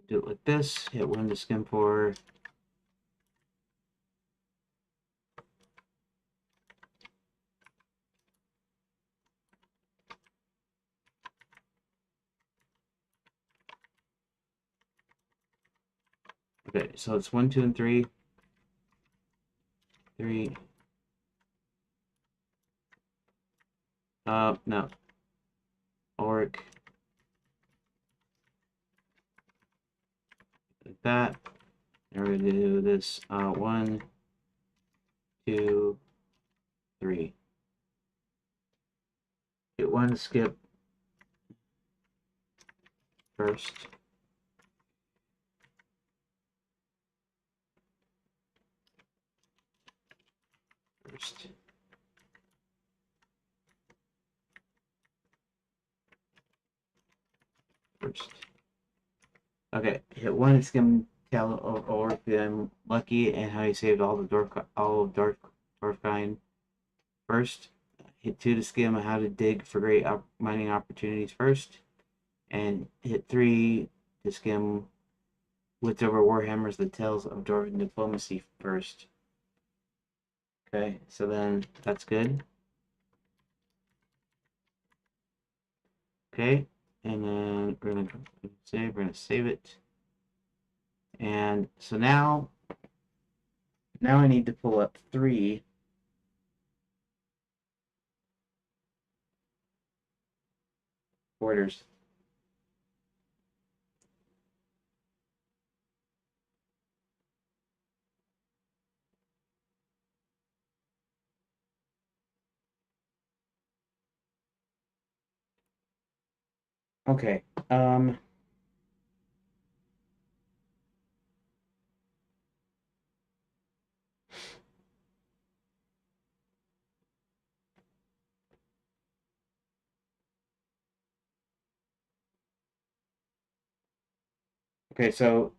Do it like this. Hit one to skim for. Okay, so it's 1, 2, and 3. 3. No. Oric. Like that. And we're gonna do this 1, 2, 3. Hit one to skip first. First. First. Okay, hit one to skim tell or I'm lucky and how you saved all of Dwarfkind first. Hit 2 to skim how to dig for great mining opportunities first. And hit 3 to skim Wits over Warhammers, the Tales of Dwarven Diplomacy first. Okay, so then that's good. Okay, and then we're gonna save it. And so now I need to pull up 3 orders. Okay. Okay, so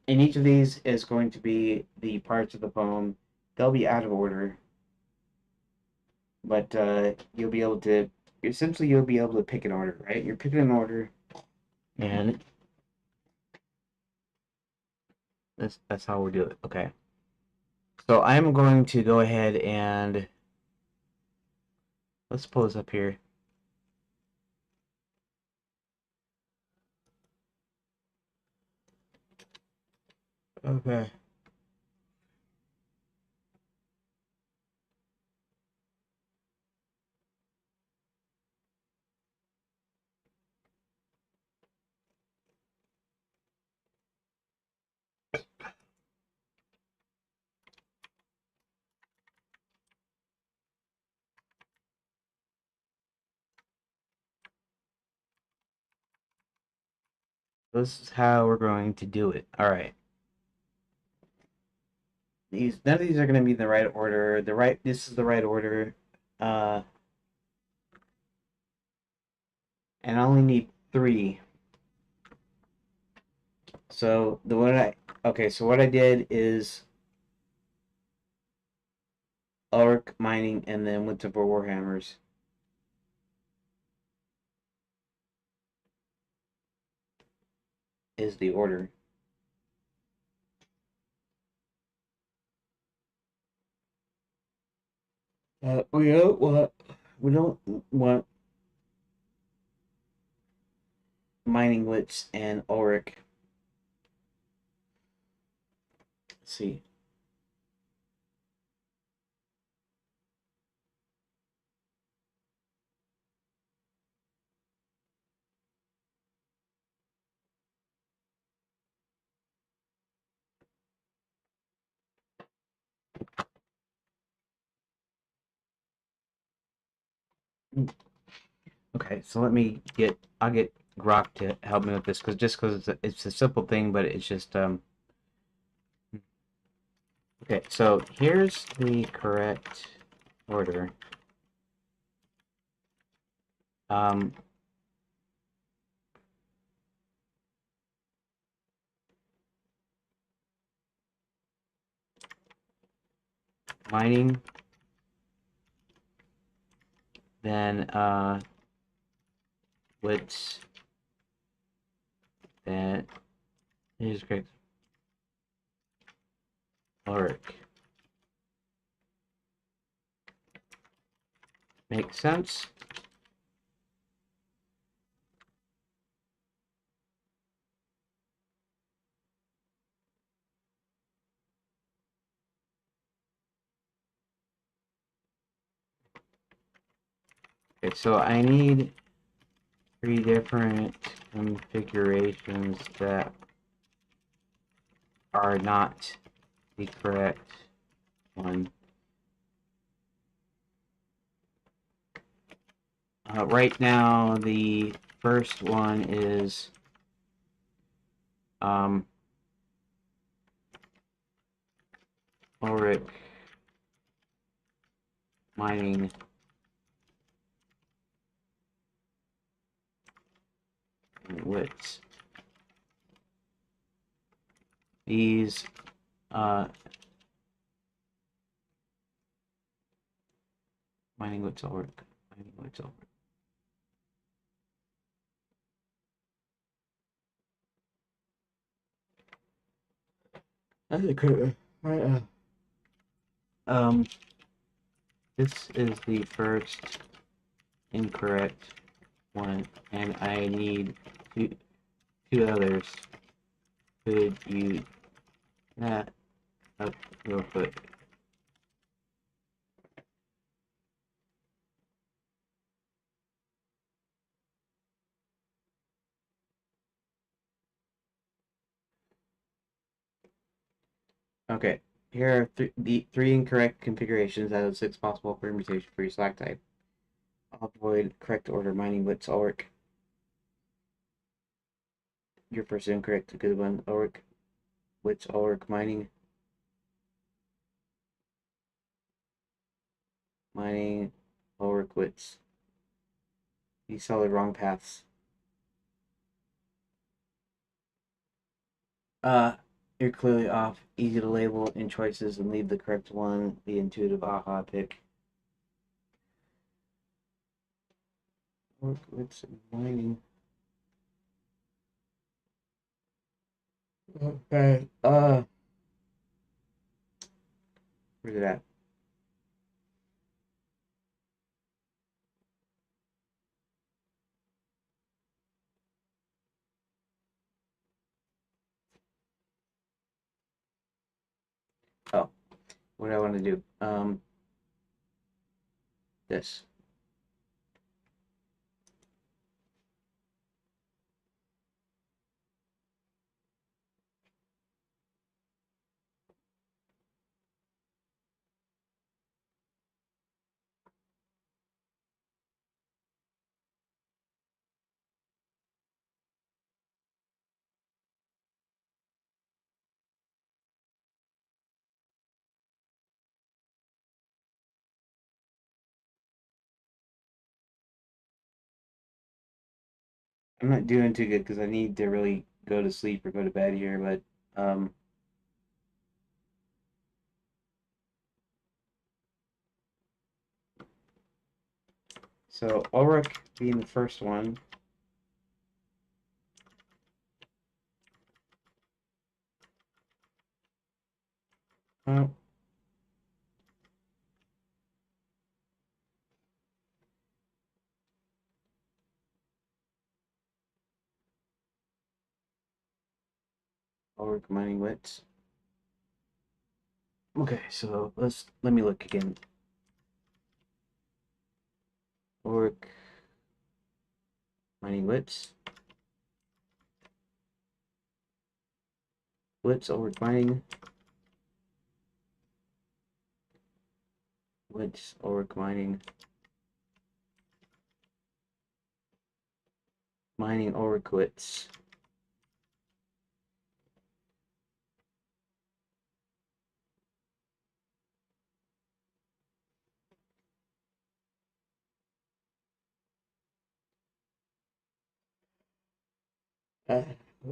in each of these is going to be the parts of the poem. They'll be out of order, but you'll be able to essentially you'll be able to pick an order, right? You're picking an order, and that's how we do it. Okay. So I'm going to go ahead and let's pull this up here. Okay. This is how we're going to do it. All right. These none of these are going to be in the right order. This is the right order. Uh, and I only need three. So so what I did is Ulrich mining and then went to Warhammers is the order. We don't want mining Witz and Ulrich. Let's see. Okay, so I'll get Grok to help me with this because it's a simple thing, but it's just okay, so here's the correct order. Um, mining, then Witz, then here's correct Ulrich. Makes sense? Okay, so I need three different configurations that are not the correct one. Right now, the first one is Ulrich mining Witz. These mining Witz Ulrich. Mining Witz Ulrich. That's a good. Right. This is the first incorrect one, and I need two others. Could you that up real quick? Okay, here are the three incorrect configurations out of 6 possible permutations for your slack type. I'll avoid correct order mining Witz Ulrich. Your first incorrect, a good one. Ulrich Witz Ulrich mining Ulrich Witz. These are the wrong paths. Uh, you're clearly off. Easy to label in choices and leave the correct one. The intuitive aha pick. What's mining? Okay. Where's it at? Oh, what do I want to do? This. I'm not doing too good because I need to really go to sleep or go to bed here, but so Ulrich being the first one. Oh, Ulrich mining wits. Okay, so let me look again. Ulrich mining wits. Wits, Ulrich mining. Wits, Ulrich mining. Mining Ulrich wits. Uh,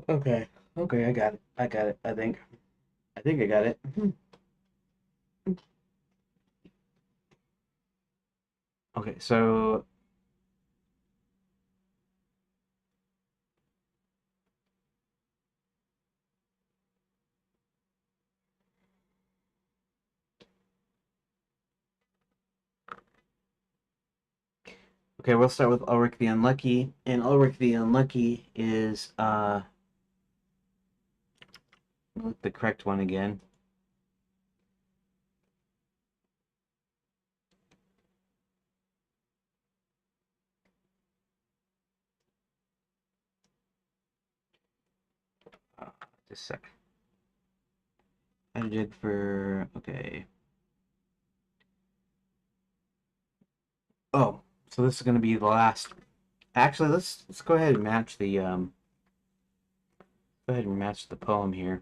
okay. Okay, I got it. I got it, I think. I think I got it. Okay, so okay, we'll start with Ulrich the Unlucky. And Ulrich the Unlucky is the correct one again. Just a sec. Edited for okay. Oh, so this is gonna be the last. Actually, let's go ahead and match the go ahead and match the poem here.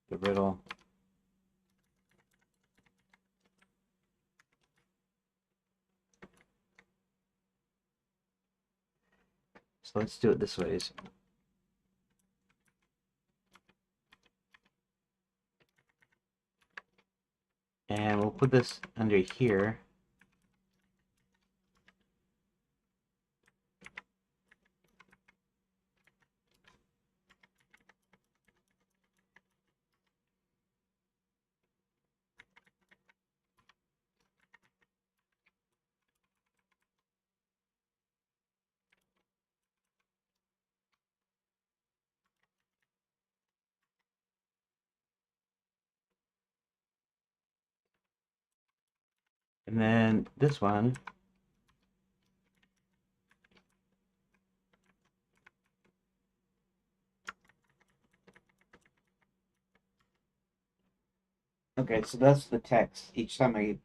The riddle. So let's do it this way. And we'll put this under here. And then this one. Okay, so that's the text. Each time I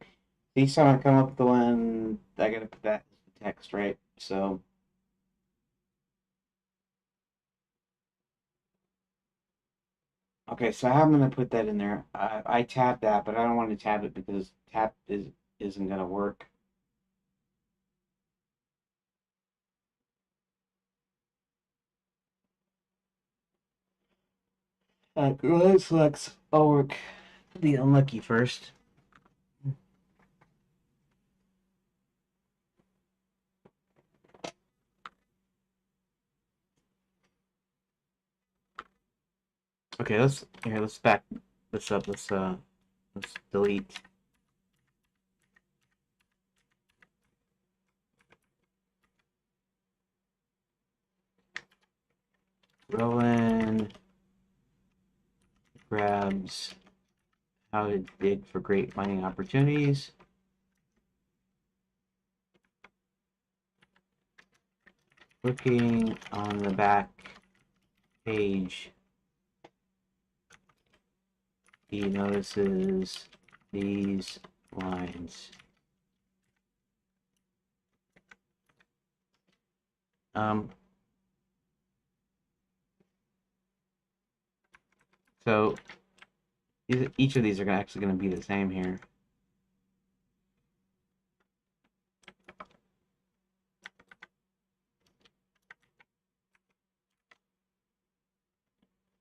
come up with the one, I gotta put that as the text, right? So, okay, so how am I gonna put that in there? I tap that, but I don't want to tap it because tap isn't gonna work. I'll work the unlucky first. Okay, let's back this up. Let's delete. Rowan grabs how to dig for great mining opportunities. Looking on the back page, he notices these lines. Um, so each of these are actually going to be the same here.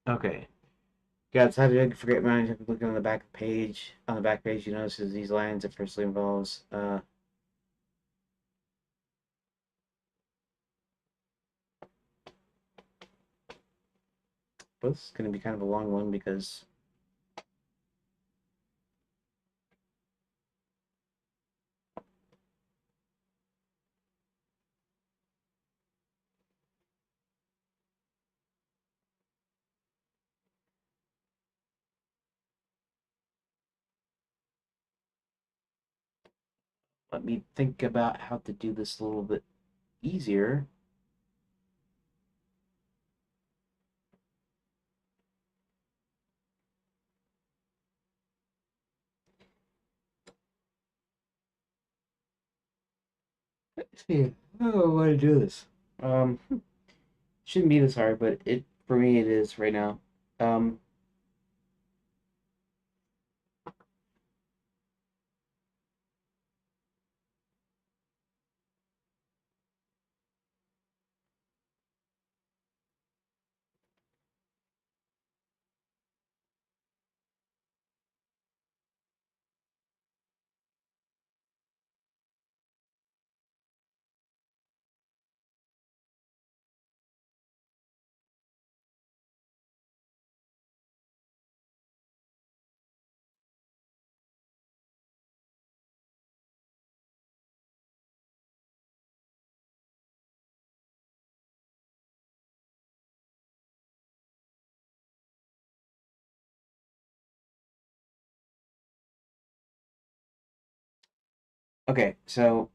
Okay. Got how to forget mine. Looking on the back page. On the back page, you notice these lines. It firstly involves. Well, this is going to be kind of a long one because. Let me think about how to do this a little bit easier. Let's see. Oh, I want to do this. Shouldn't be this hard, but it for me it is right now. Um, okay, so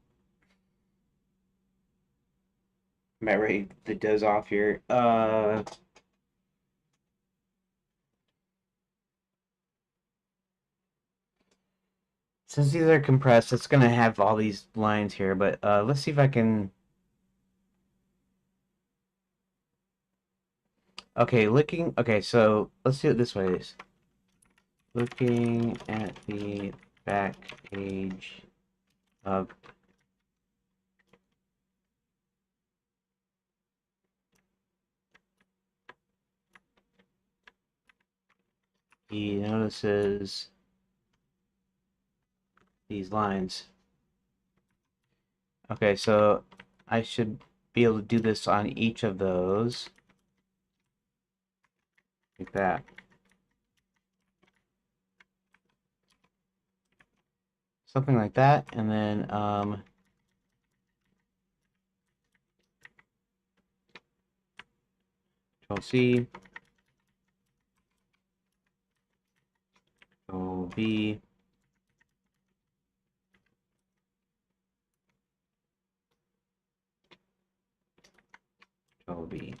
I'm about ready to doze off here. Since these are compressed, it's gonna have all these lines here, but let's see if I can. Okay, looking. Okay, so let's do it this way. Looking at the back page of he notices these lines. Okay, so I should be able to do this on each of those like that. Something like that, and then Control C, Control V, Control V.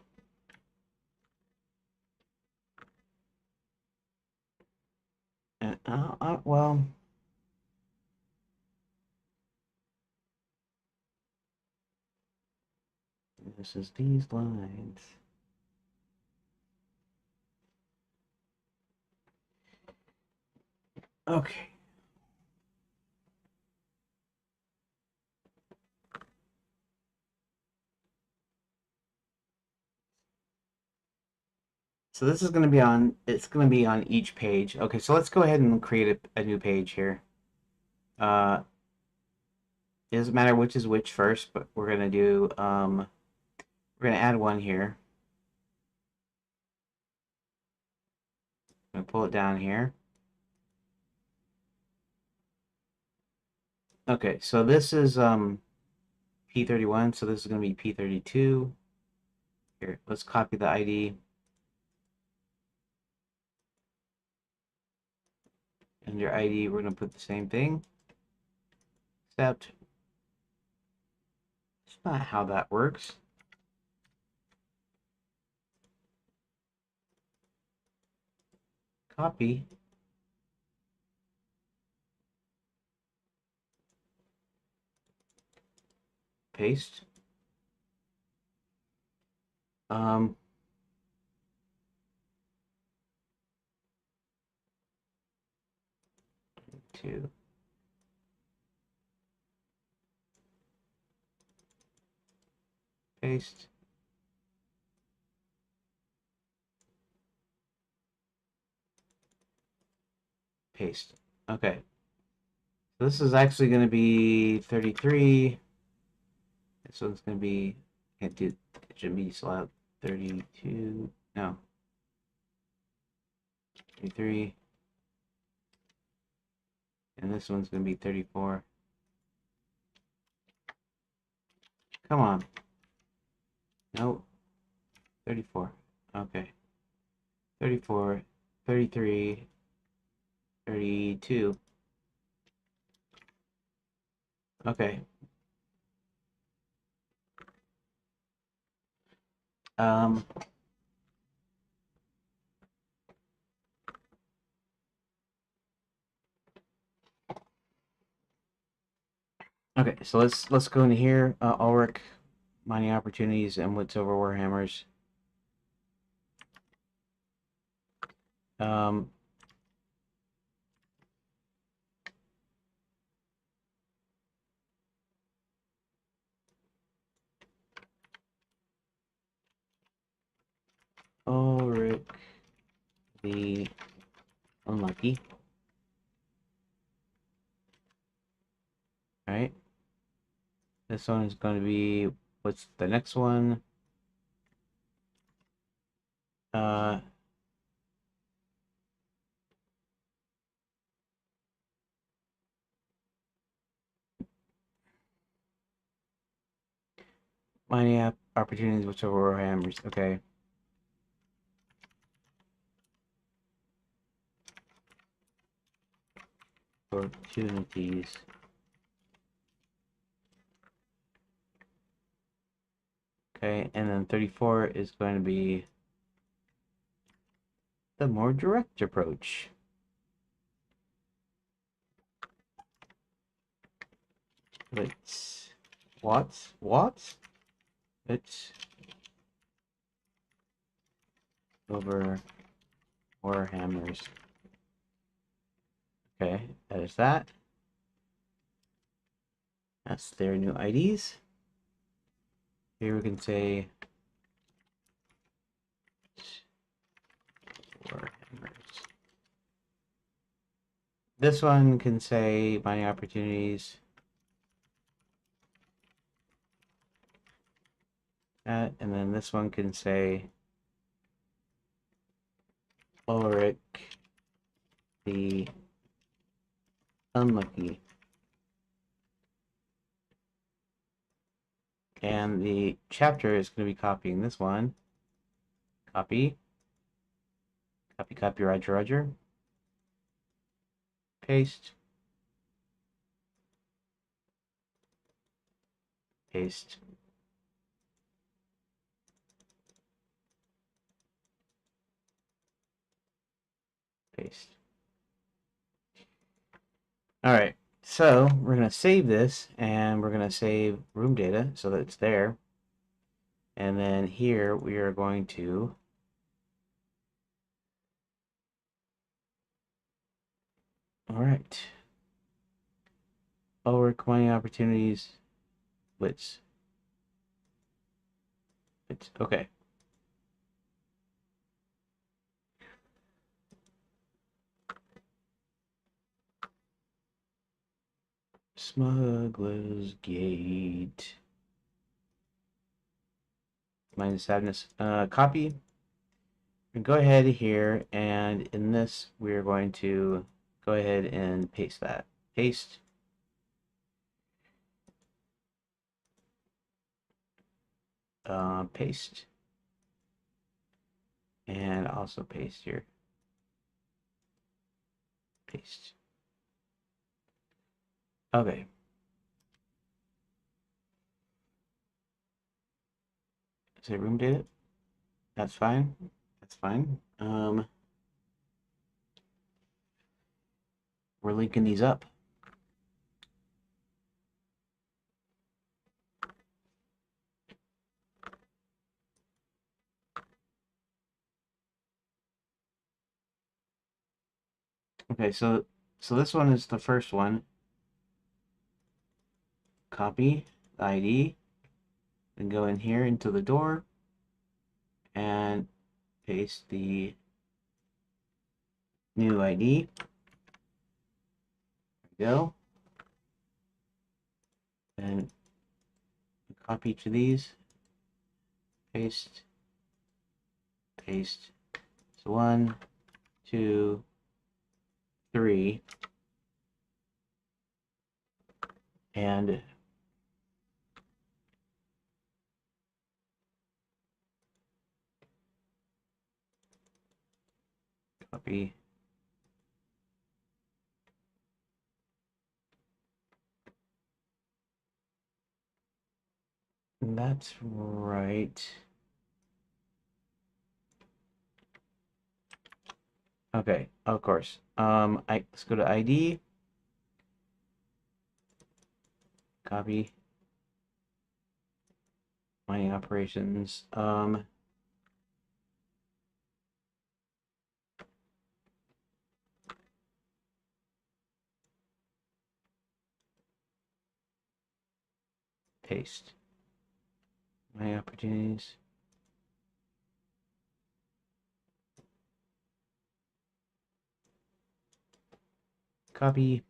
And well, this is these lines. Okay. So this is going to be on, it's going to be on each page. Okay, so let's go ahead and create a new page here. It doesn't matter which is which first, but we're going to do, we're going to add one here. I'm going to pull it down here. Okay, so this is P31, so this is going to be P32. Here, let's copy the ID. And your ID, we're going to put the same thing. Except, it's not how that works. Copy. Paste. Um, two. Paste. Paste. Okay. So this is actually going to be 33. This one's going to be, can't do, it should be slab 32. No. 33. And this one's going to be 34. Come on. Nope. 34. Okay. 34, 33, 32. Okay. Um, okay, so let's go in here. Ulrich, mining opportunities, and wood silver warhammers. Um, Ulrich the Unlucky. All right. This one is going to be, what's the next one? Uh, mining app opportunities, which are warhammers. Okay. Opportunities. Okay, and then 34 is going to be the more direct approach. Let's Watts? It's over warhammers. Okay, that is that. That's their new IDs. Here we can say warhammers. This one can say mining opportunities. That, and then this one can say Ulrich the Unlucky. And the chapter is going to be copying this one. Copy. Copy, copy, Roger, Roger. Paste. Paste. Paste. All right. So we're going to save this, and we're going to save room data so that it's there. And then here we are going to all right. Ulrich mining opportunities. Blitz. Blitz. Okay. Smuggler's Gate. Minus sadness. Copy. And go ahead here, and in this, we're going to go ahead and paste that. Paste. Paste. And also paste here. Paste. Okay. Say room data. That's fine. That's fine. We're linking these up. Okay, so this one is the first one. Copy the ID, and go in here into the door, and paste the new ID. There we go. And copy each of these. Paste. Paste. So 1, 2, 3, and copy. That's right. Okay, of course. Let's go to ID. Copy. Mining operations. Paste. Mining opportunities. Copy.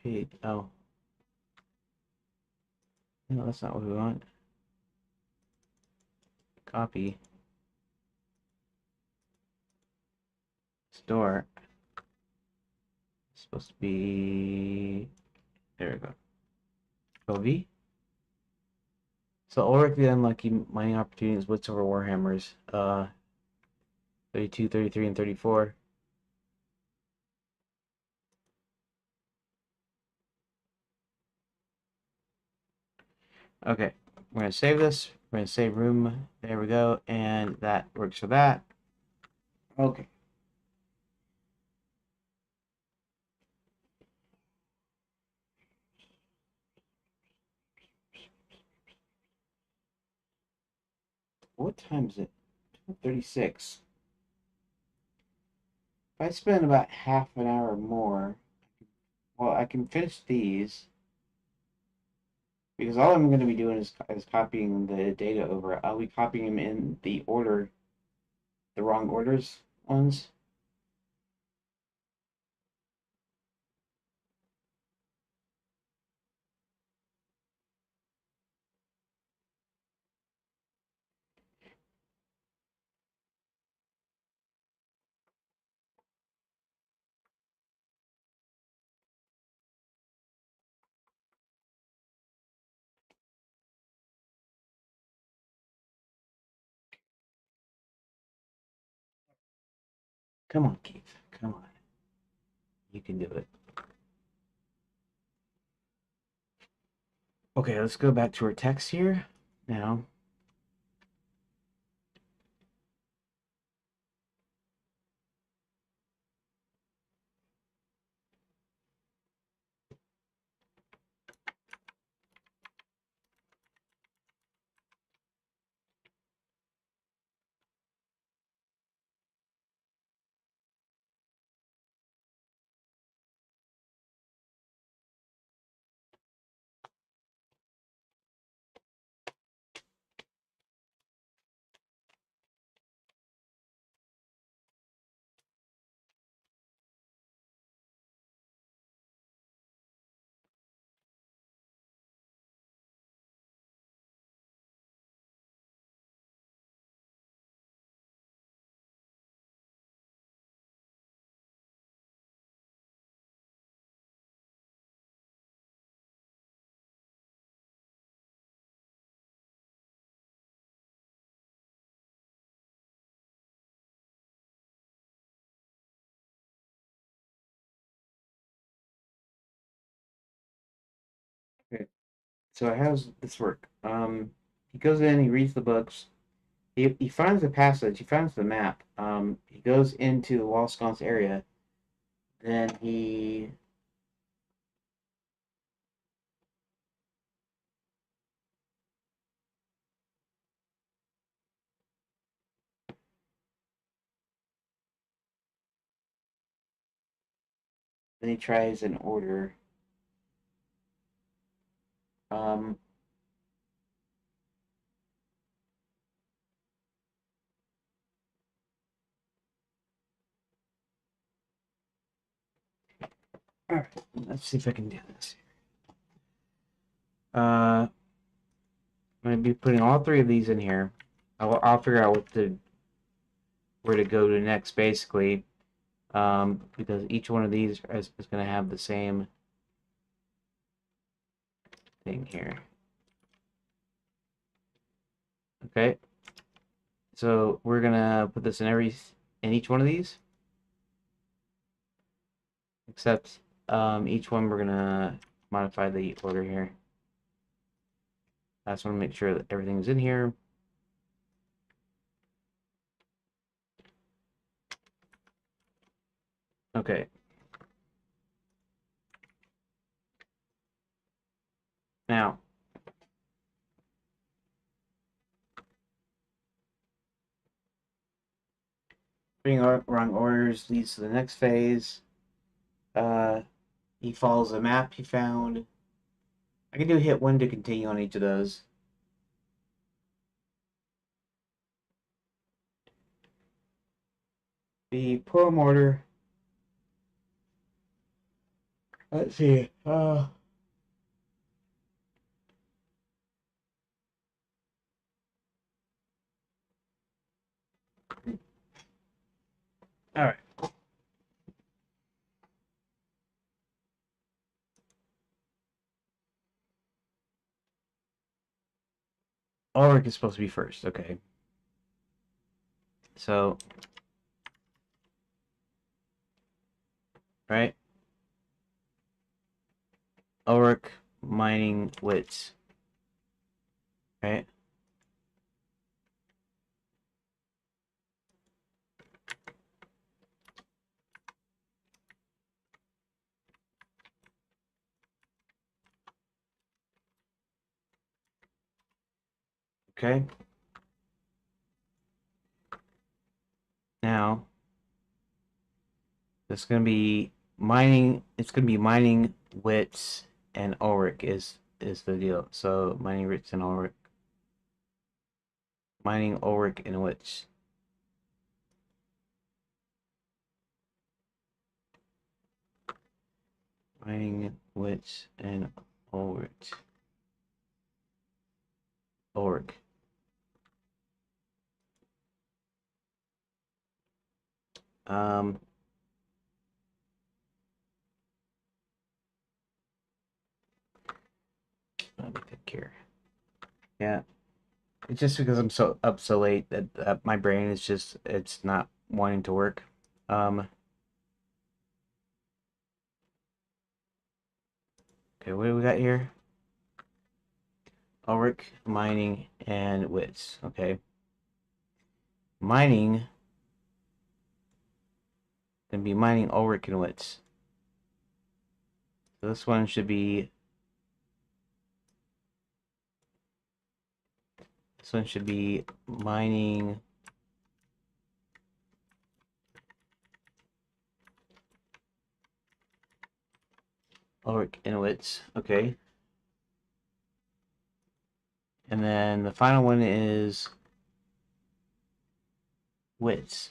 Paste. Oh. No, that's not what we want. Copy. Store. It's supposed to be. There we go. OV. So all of the unlucky mining opportunities with silver warhammers. 32, 33, and 34. Okay, we're gonna save this. We're gonna save room. There we go, and that works for that. Okay. What time is it? 36. If I spend about half an hour more, well, I can finish these because all I'm going to be doing is copying the data over. I'll be copying them in the order, the wrong orders ones. Come on, Keith. Come on. You can do it. Okay, let's go back to our text here now. Okay, so how's this work? He goes in, he reads the books, he finds the passage, he finds the map. He goes into the wall sconce area, then he tries an order. Um, all right, let's see if I can do this. I'm gonna be putting all three of these in here. I'll figure out where to go to next, basically, because each one of these is gonna have the same thing here. Okay, so we're gonna put this in each one of these, except each one we're gonna modify the order here. I just want to make sure that everything's in here. Okay. Now, putting wrong orders leads to the next phase. Uh, he follows a map he found. I can do hit one to continue on each of those. The poem order. Let's see. All right. Ulrich is supposed to be first. Okay. So, right. Ulrich mining wits. Right. Okay. Now, it's gonna be mining. It's gonna be mining wits and Ulrich is the deal. So mining wits and Ulrich. Mining Ulrich and wits. Mining wits and Ulrich. Ulrich. Um, let me think here. Yeah, it's just because I'm so late that my brain is just it's not wanting to work. Um, okay, what do we got here? Ulrich, mining, and wits. Okay, mining gonna be mining Ulrich and wits. So this one should be mining Ulrich and wits. Okay, and then the final one is wits.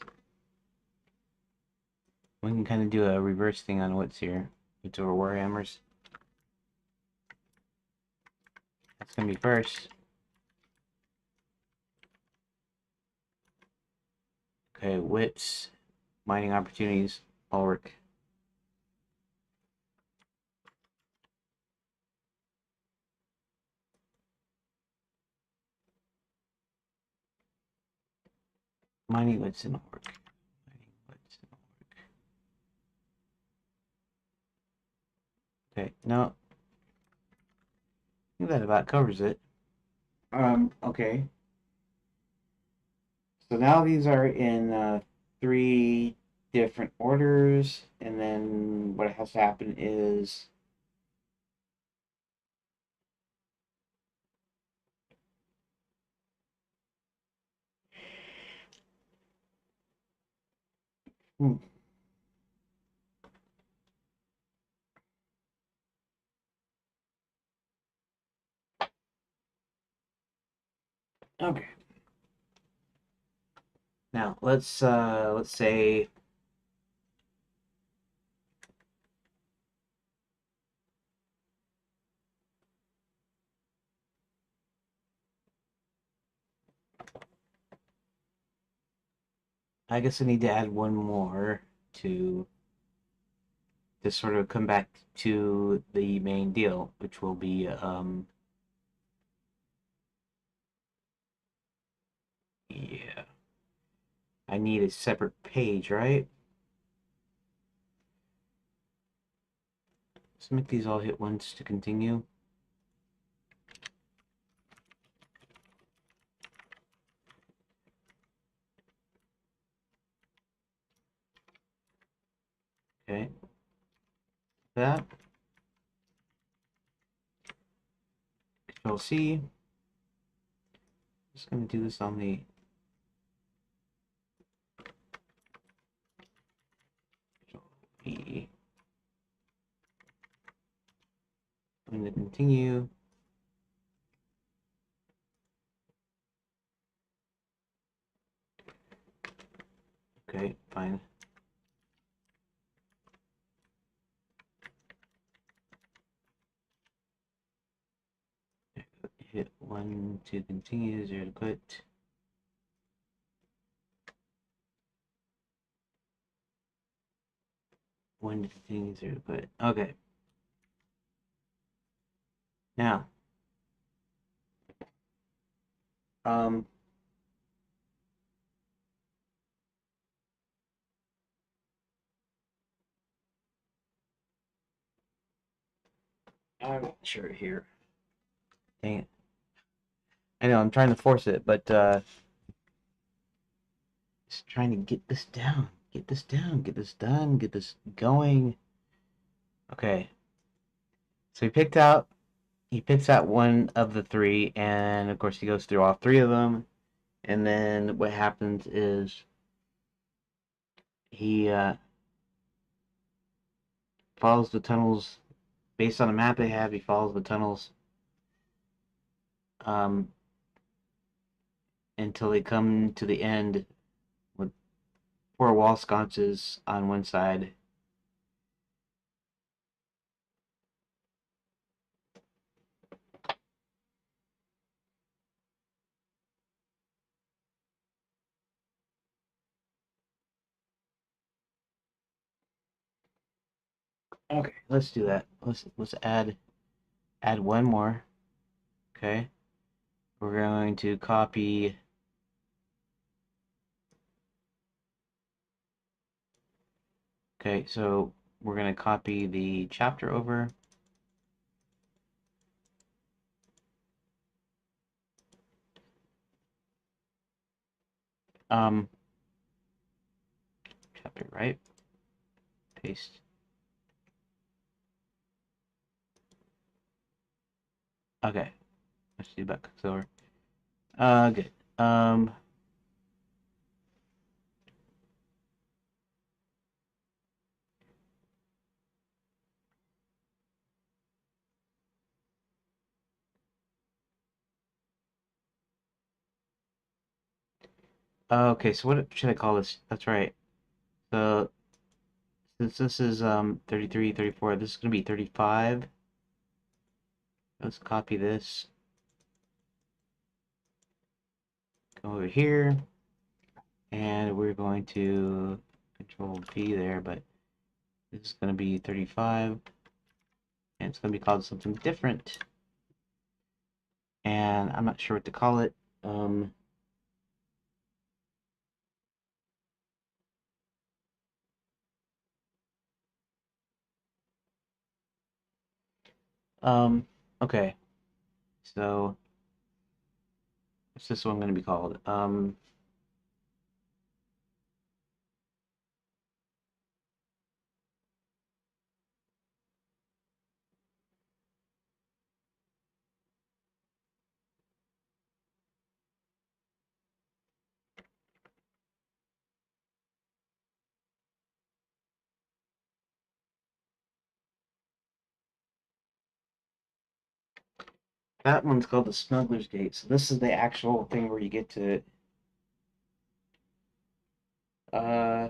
We can kind of do a reverse thing on wits here. It's over warhammers. That's gonna be first. Okay, wits, mining opportunities, Ulrich. Mining wits and Ulrich. Mining wits and Ulrich. Okay, no. think that about covers it. Okay. So now these are in three different orders, and then what has to happen is hmm, okay. Now let's say I guess I need to add one more to to sort of come back to the main deal, which will be yeah. I need a separate page, right? Let's make these all hit once to continue. Okay. That. Control C. Just gonna do this on the Control V. I'm gonna continue. Okay, fine. Hit one to continue, zero to quit. One to continue, zero to quit. Okay. Now, um, I'm not sure here. Dang it. I know I'm trying to force it, but just trying to get this down, get this down, get this done, get this going. Okay. So he picks out one of the three, and of course he goes through all three of them. And then what happens is he follows the tunnels based on a map they have. He follows the tunnels um, until they come to the end with four wall sconces on one side. Okay, let's do that. Let's add one more. Okay, we're going to copy. Okay, so we're going to copy the chapter over. Um, chapter right. Paste. Okay, let's do back Quicksilver. Good. Okay, so what should I call this? That's right. So since this is 33, 34, this is gonna be 35. Let's copy this. Go over here, and we're going to Control V there, but this is gonna be 35, and it's gonna be called something different. And I'm not sure what to call it. Um, okay. So what's this one going to be called? That one's called the Smuggler's Gate. So this is the actual thing where you get to uh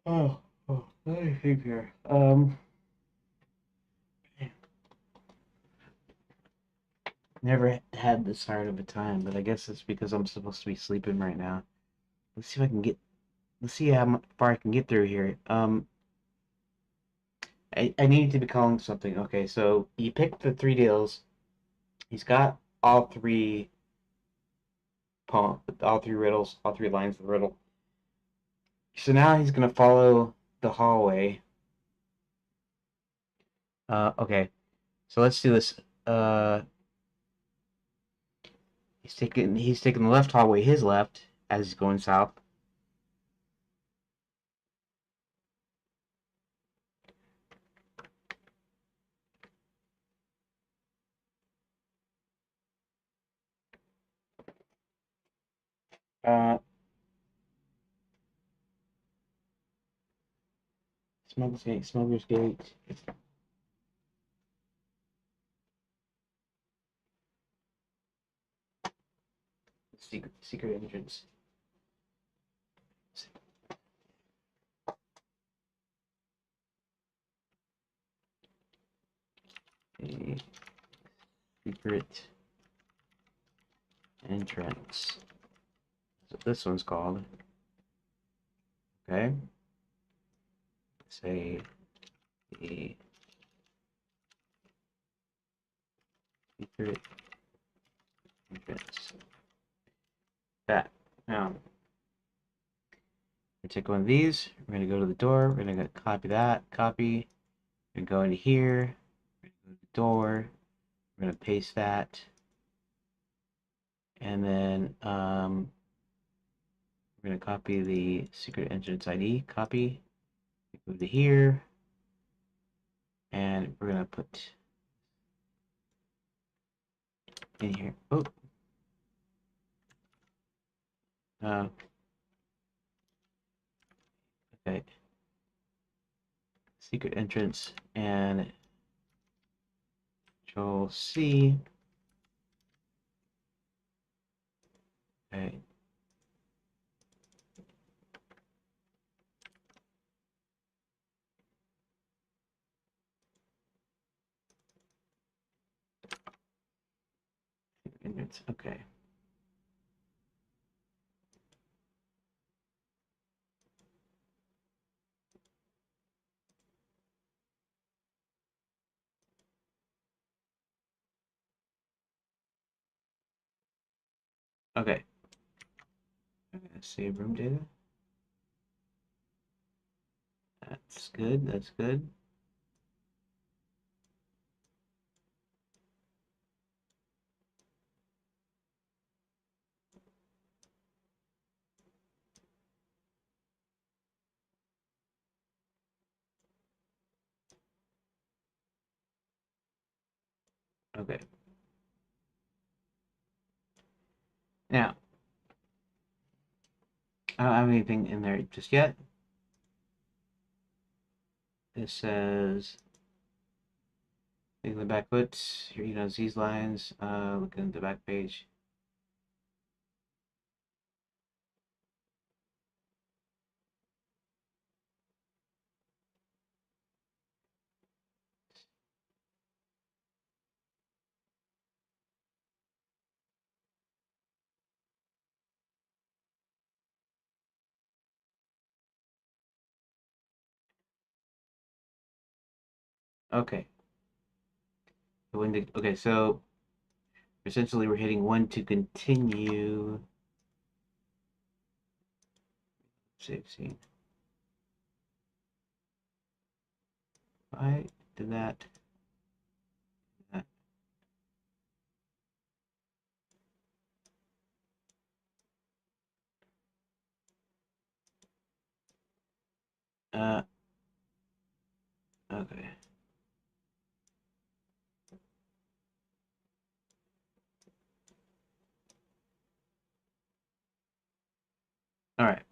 let me think here. Never had this hard of a time, but I guess it's because I'm supposed to be sleeping right now. Let's see if I can get. Let's see how far I can get through here. I need to be calling something. Okay, so you pick the three deals. He's got all three riddles, all three lines of the riddle. So now he's gonna follow the hallway. Okay. So let's do this. Uh, he's taking the left hallway, his left, as he's going south. Uh, Smuggler's Gate. Secret entrance. A secret entrance. That's what this one's called. Okay. Say the secret entrance. That. Now, we take one of these. We're gonna go to the door. We're gonna copy that. Copy. We're gonna go into here. We're gonna go to the door. We're gonna paste that. And then we're gonna copy the secret entrance ID. Copy. Go to here. And we're gonna put in here. Oh. Uh, okay. Secret entrance and Control C. Okay. Entrance. Okay. Okay. I'm gonna save room data. That's good. That's good. Okay. Now, I don't have anything in there just yet. It says, think of the back foot. Here, these lines. Look at the back page. Okay. Okay, so essentially we're hitting one to continue. Save scene. Why did that? Uh, okay. All right.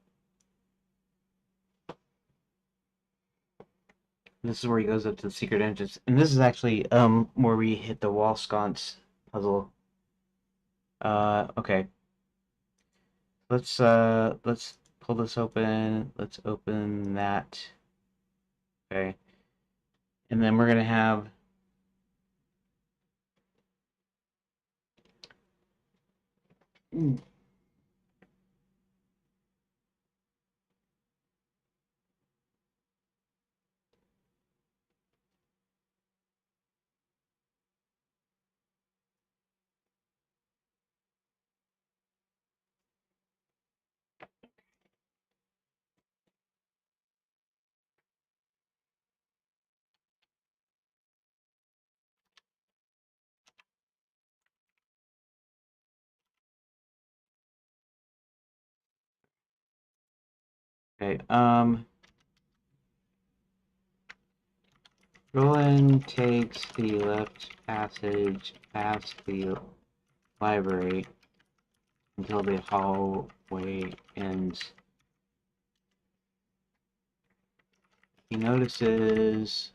This is where he goes up to the secret entrance, and this is actually where we hit the wall sconce puzzle. Okay. Let's pull this open. Let's open that. Okay. And then we're gonna have okay. Roland takes the left passage past the library until the hallway ends. He notices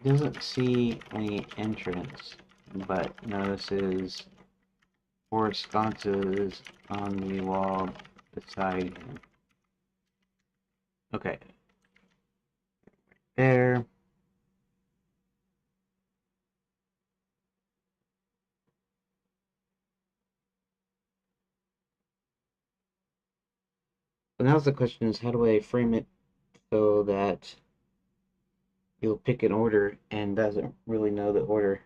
he doesn't see any entrance, but notices four sconces on the wall beside him. Okay, there. So now the question is, how do I frame it so that you'll pick an order and doesn't really know the order?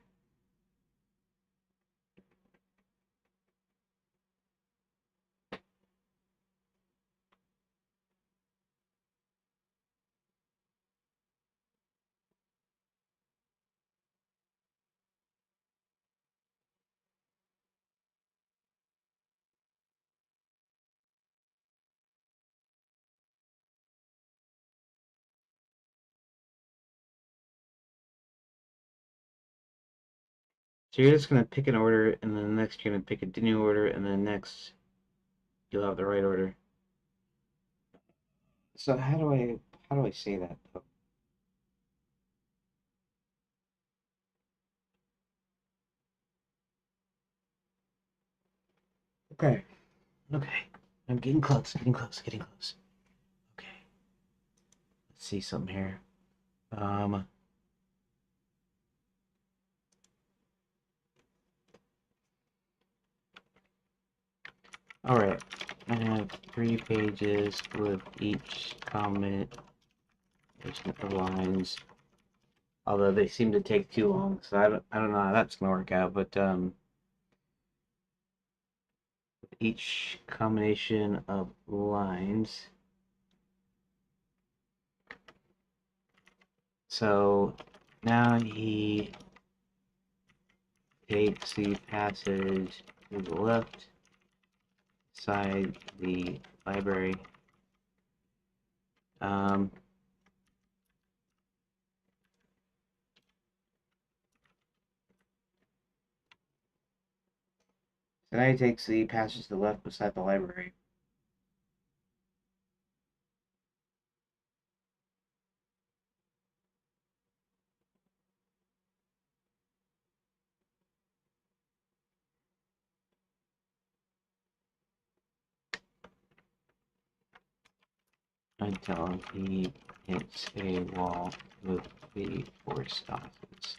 So you're just gonna pick an order, and then next you're gonna pick a new order, and then next you'll have the right order. So how do I say that though? Okay, okay. I'm getting close, getting close, getting close. Okay, let's see something here. Um, all right. I have 3 pages with each combination of lines. Although they seem to take too long, so I don't know how that's gonna work out. But each combination of lines. So now he takes the passage to the left side the library. Um, so now he takes the passage to the left beside the library. Until he hits a wall with the four sconces.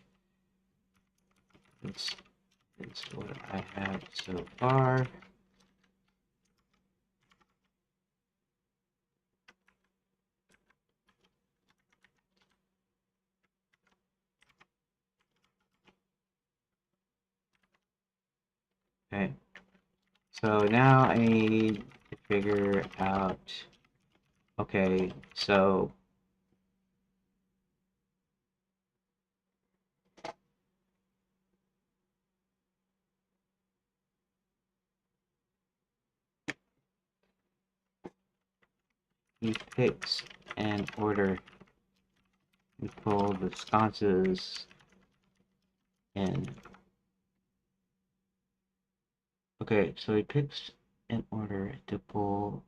This is what I have so far. Okay. So now I need to figure out. Okay, so he picks an order. We pull the sconces in. Okay, so he picks an order to pull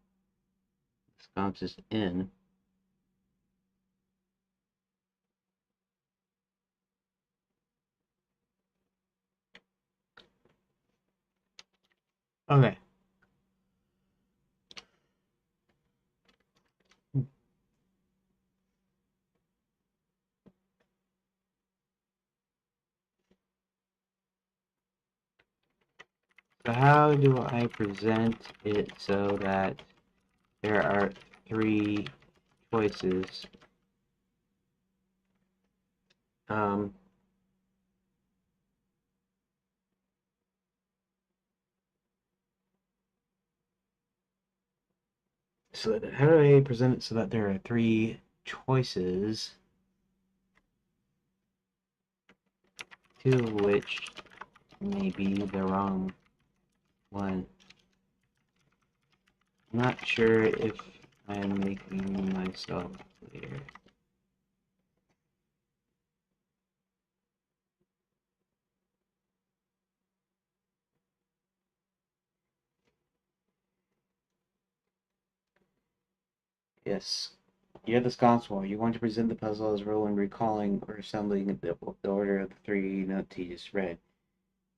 the sconces in. Okay. So how do I present it so that there are three choices? Um, so that, how do I present it so that there are three choices, two of which may be the wrong one? I'm not sure if I'm making myself clear. Yes. You're the sconce wall. You want to present the puzzle as role in recalling or assembling the order of the three notes you just read.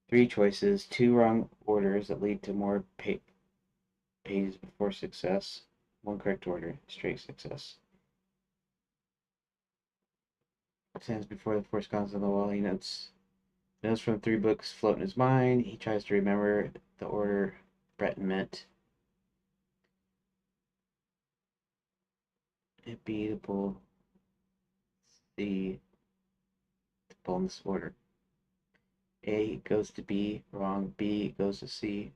Three choices, two wrong orders that lead to more pages before success. One correct order, straight success. Stands before the four sconces on the wall. He notes from three books float in his mind. He tries to remember the order Breton meant. It be to pull the pull in this order. A goes to B, wrong. B goes to C.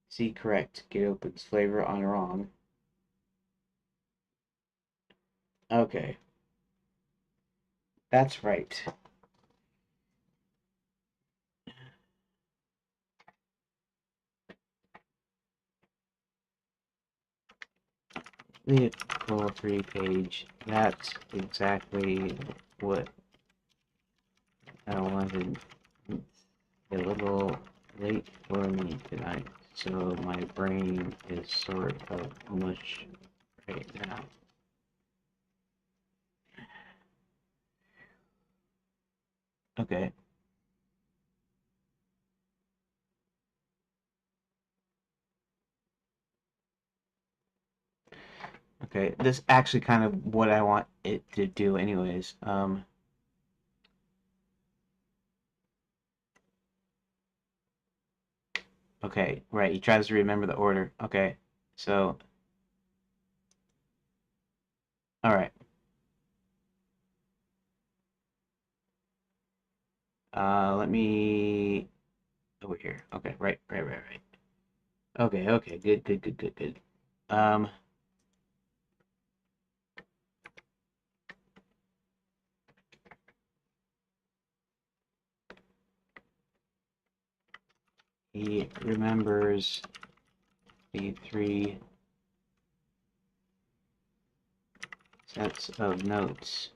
C correct. Get opens flavor on wrong. Okay, that's right. The full 3 page. That's exactly what I wanted. It's a little late for me tonight, so my brain is sort of mush right now. Okay. Okay, this actually kind of what I want it to do anyways. Okay, right, he tries to remember the order. Okay, so, all right. Let me, over here. Okay, right. Okay, okay, good. Um, he remembers the three sets of notes.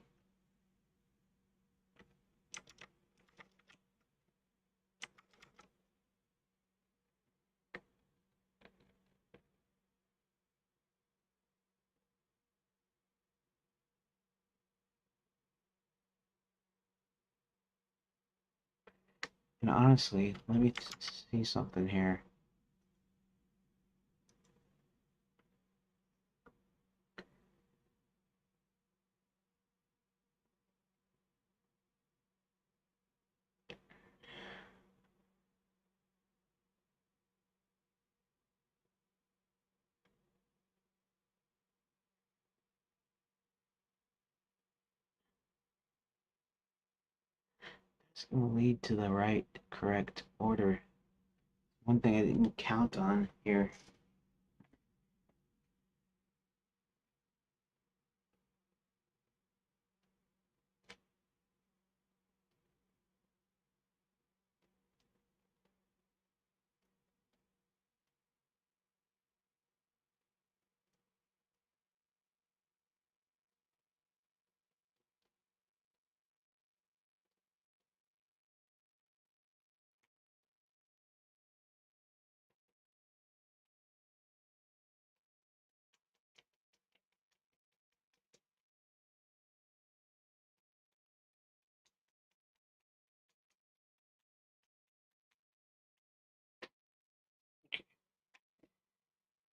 And honestly, let me see something here. It's going to lead to the right, correct order. One thing I didn't count on here.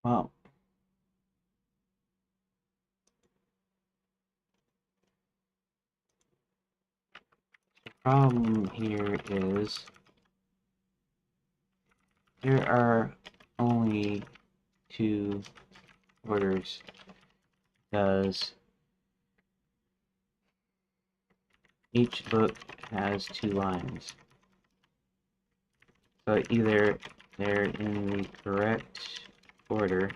Well, the problem here is there are only two orders because each book has two lines. So either they're in the correct order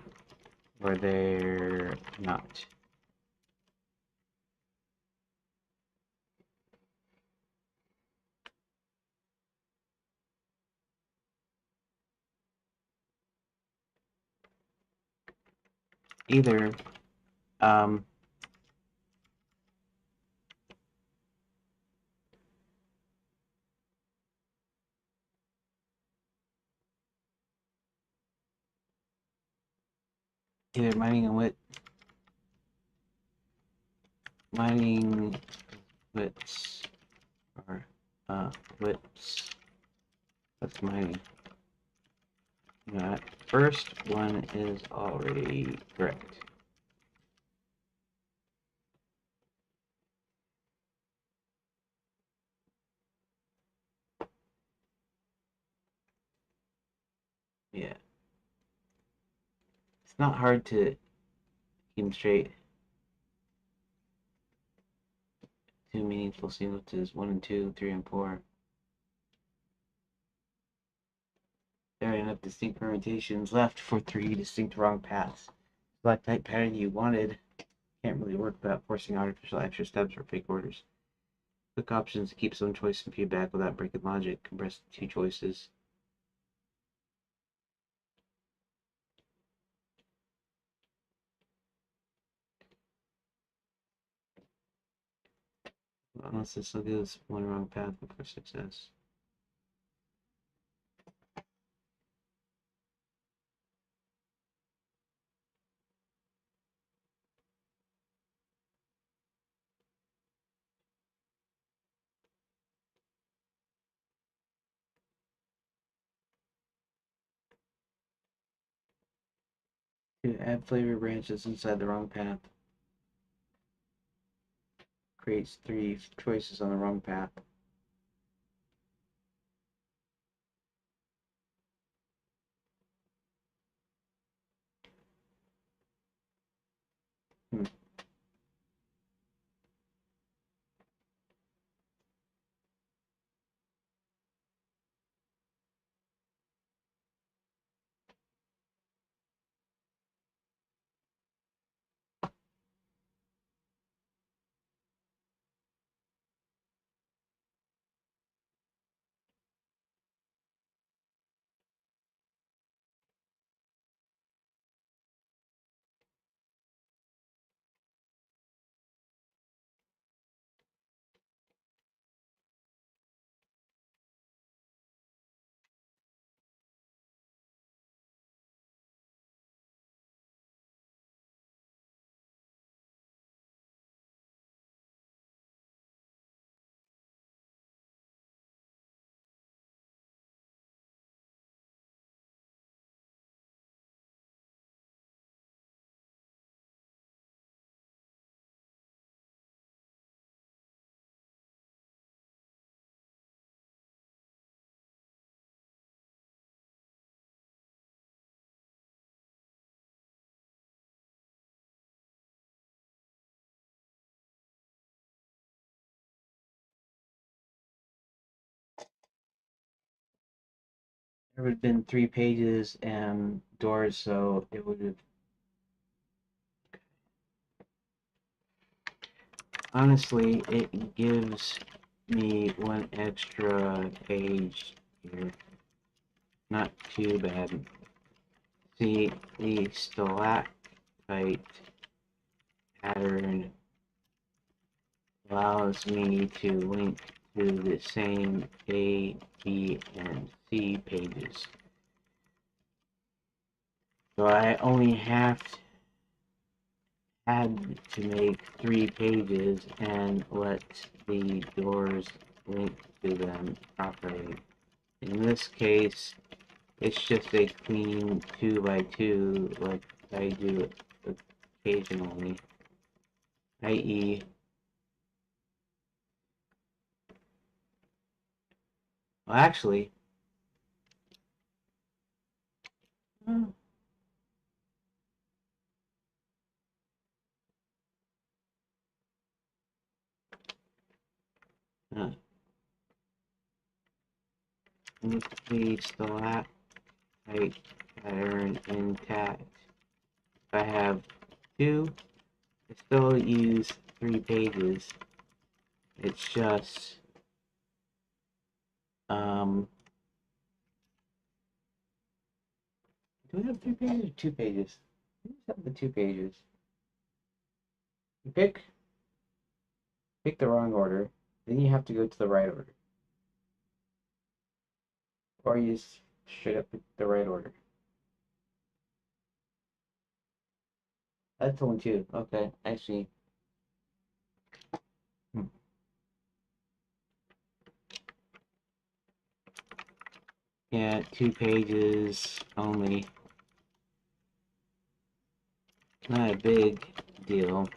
or they're not. Either um, either mining wits or wits. That's mining. That first one is already correct. Yeah. It's not hard to keep them straight. Two meaningful sequences, 1 and 2, 3 and 4. There are enough distinct permutations left for 3 distinct wrong paths. Select type pattern you wanted. Can't really work without forcing artificial extra steps or fake orders. Click options to keep some choice and feedback without breaking logic. Compress 2 choices. Unless this will give us one wrong path before success. To add flavor branches inside the wrong path. Creates 3 choices on the wrong path. Hmm. There would have been 3 pages and doors, so it would have. Honestly, it gives me one extra page here. Not too bad. See, the stalactite pattern allows me to link to the same A, B, and C pages. So I only had to make 3 pages and let the doors link to them properly. In this case, it's just a clean 2 by 2 like I do occasionally, i.e. Well, actually, uh, with the stalactite pattern intact. If I have 2, I still use 3 pages. It's just, um, do I have 3 pages or 2 pages? I just have the 2 pages. You pick the wrong order, then you have to go to the right order. Or you just straight up pick the right order. That's only 2. Okay, I see. Hmm. Yeah, 2 pages only. Not a big deal.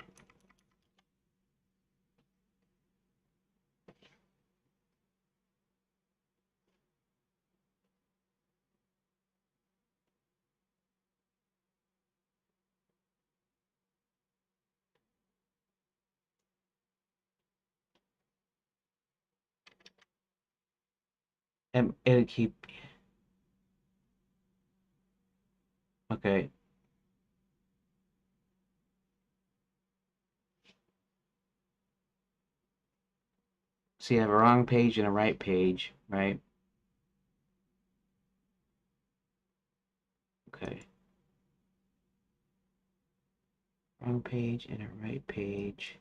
And it'll keep. Okay. So you have a wrong page and a right page, right? Okay. Wrong page and a right page.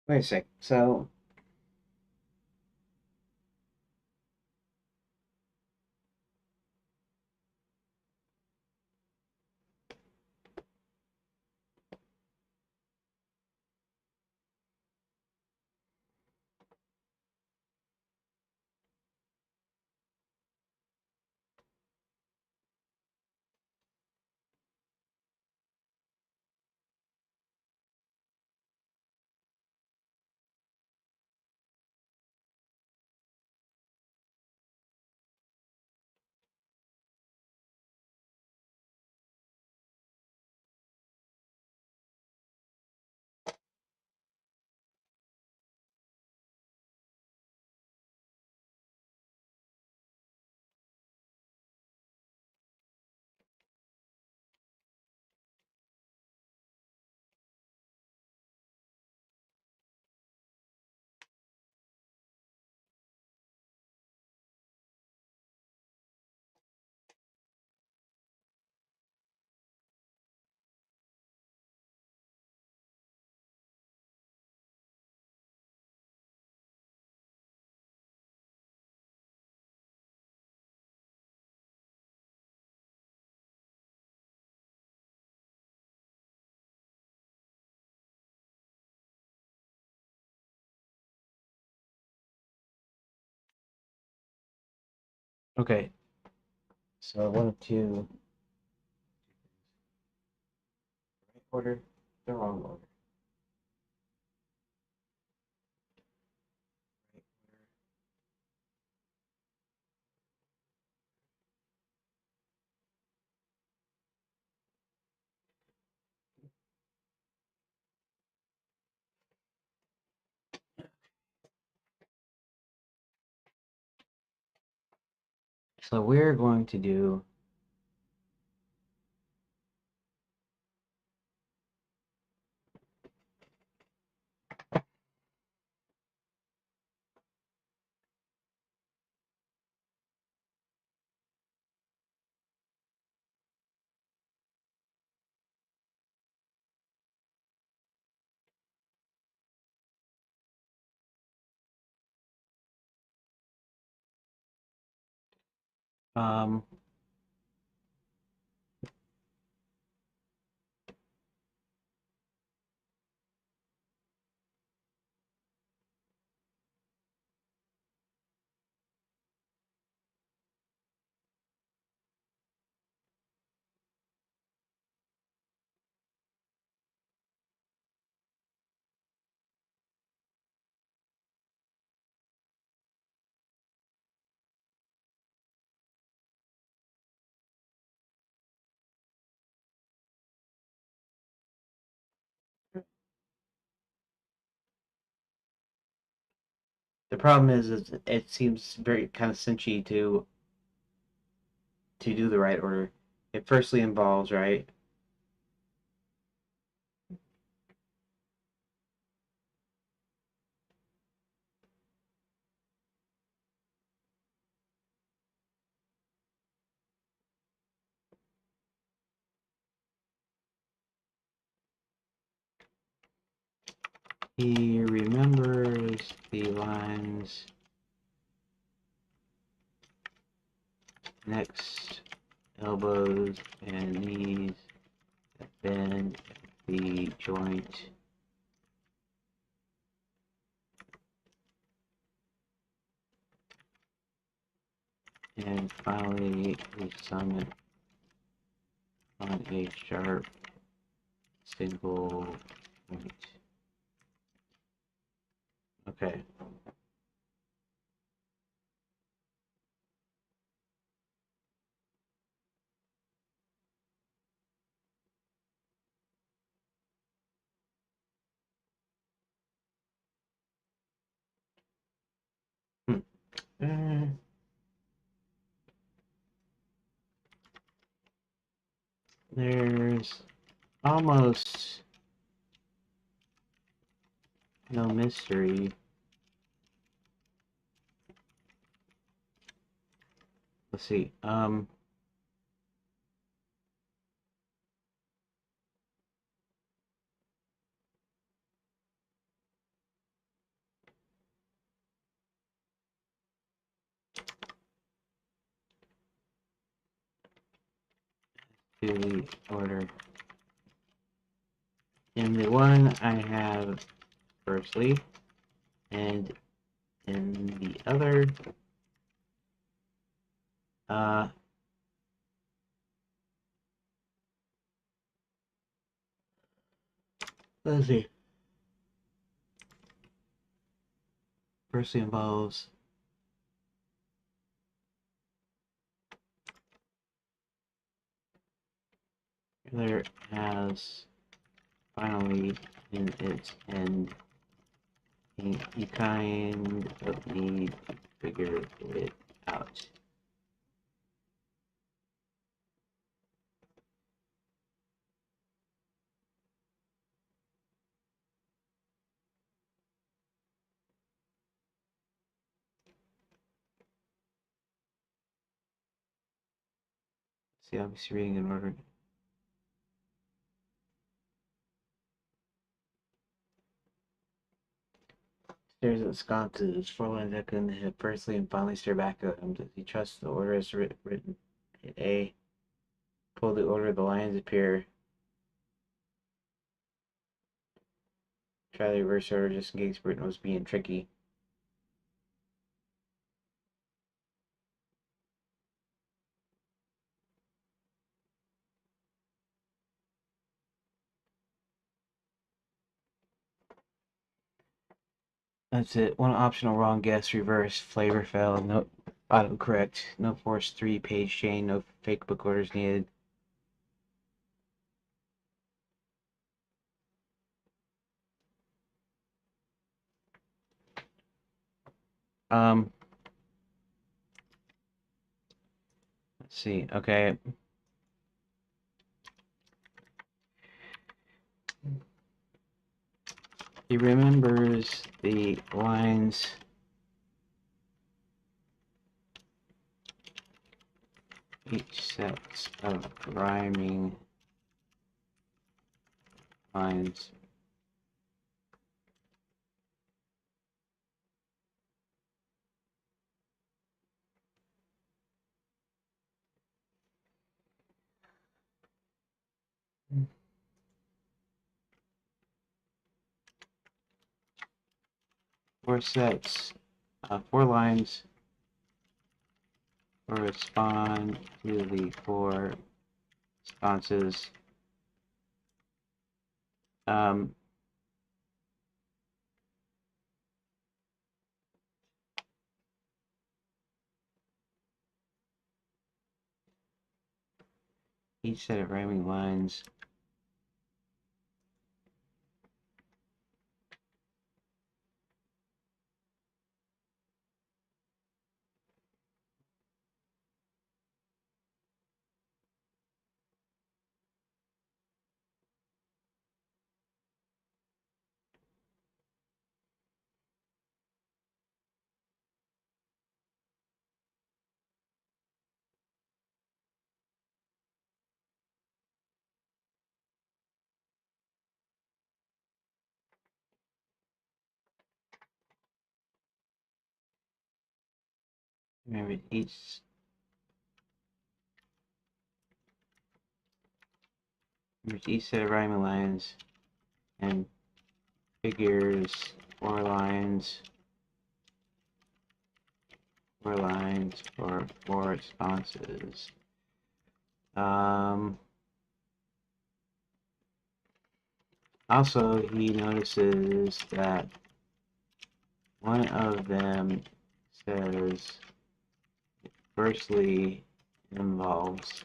Wait a sec. So Okay, so I wanted to right order, the wrong order. Right order. So we're going to do um the problem is it seems very kind of cinchy to do the right order. It firstly involves, right? He remembers the lines next, elbows and knees, bend the joint, and finally we summon on a sharp single point. Okay. Hmm. Uh, there's almost no mystery. Let's see. To the order. In the one I have firstly, and in the other, uh, let's see. Firstly involves there has finally in its end. You kind of need to figure it out. See, obviously reading in order. Stares at sconces, for one second, hit firstly and finally stare back at him. Does he trust the order as written? Hit A. Pull the order, the lines appear. Try the reverse order just in case Britain was being tricky. That's it. One optional wrong guess, reverse, flavor failed, no autocorrect, no force 3-page chain, no fake book orders needed. Um, let's see. Okay. He remembers the lines. Each set of rhyming lines. Four sets, 4 lines correspond to the 4 responses. Um, each set of rhyming lines. Remember each set of rhyming lines and figures 4 lines, 4 lines for 4 responses. Also, he notices that one of them says firstly involves,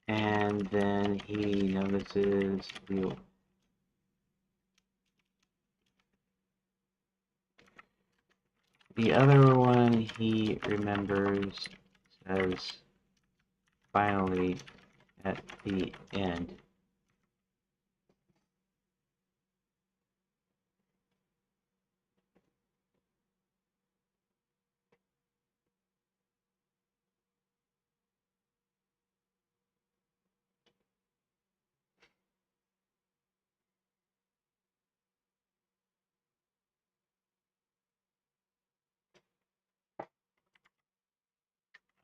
and then he notices the other one he remembers says finally at the end.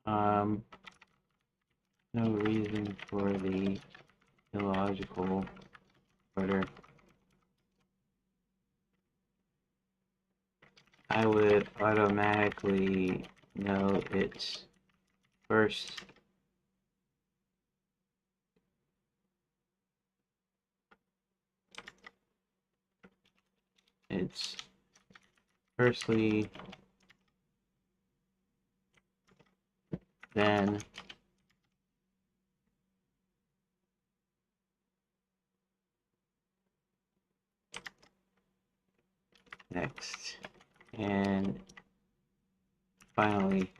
Um, no reason for the illogical order. I would automatically know it's first. It's firstly, then next, and finally.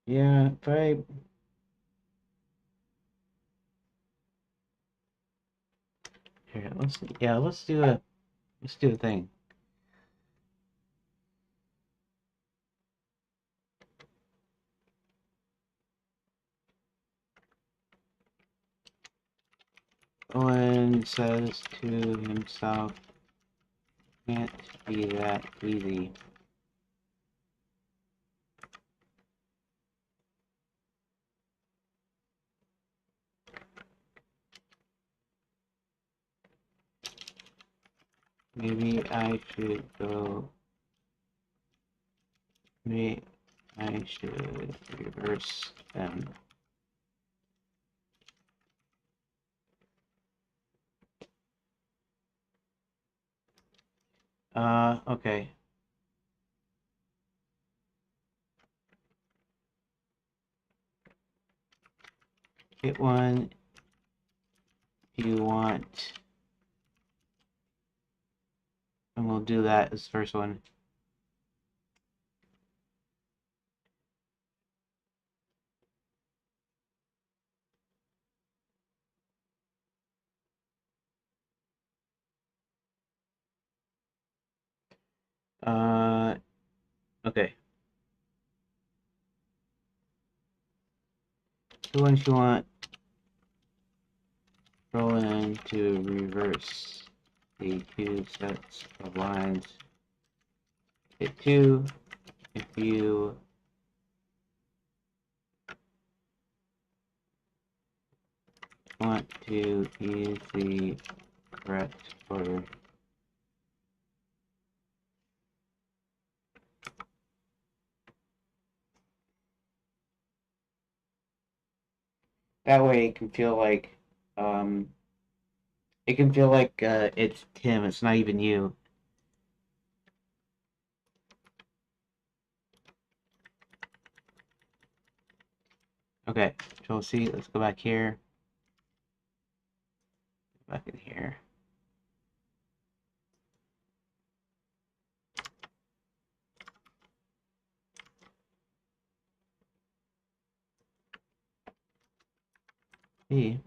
Yeah, if I here, let's do a thing. Owen says to himself, can't be that easy. Maybe I should go. Maybe I should reverse them. Okay. Hit one if you want, and we'll do that as the first one. Uh, okay. The one you want, roll in to reverse the two sets of lines. Hit two if you want to use the correct order. That way um, it can feel like it's Tim. It's not even you. Okay, Control C. Let's go back here. Back in here. E.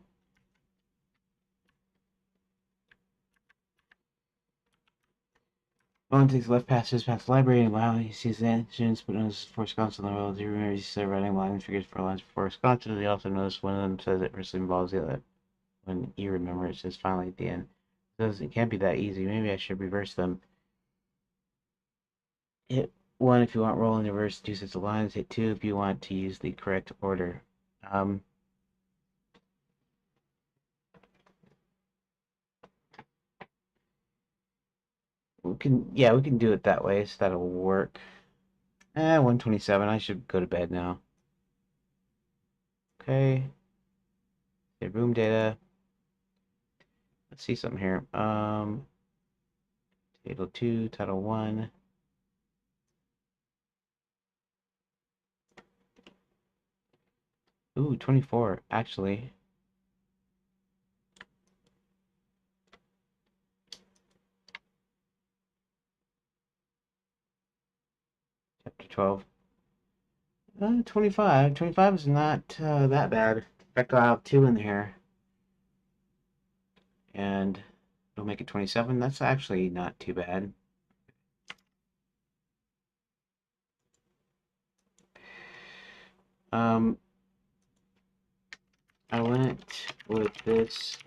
Owen takes left past the library and wow, he sees the ancients, but notices four sconces on the road. He remembers he said writing lines, figures for lines before sconces. He also noticed one of them says it first involves the other. When he remembers, it says finally at the end. It says it can't be that easy. Maybe I should reverse them. Hit one if you want roll in reverse two sets of lines. Hit two if you want to use the correct order. Um, we can do it that way, so that'll work. 127. I should go to bed now. Okay. The room data. Let's see something here. Title 2, Title 1. Ooh, 24, actually. Chapter 12. 25. 25 is not that bad. In fact, I'll have 2 in here. And it'll make it 27. That's actually not too bad. Um, I went with this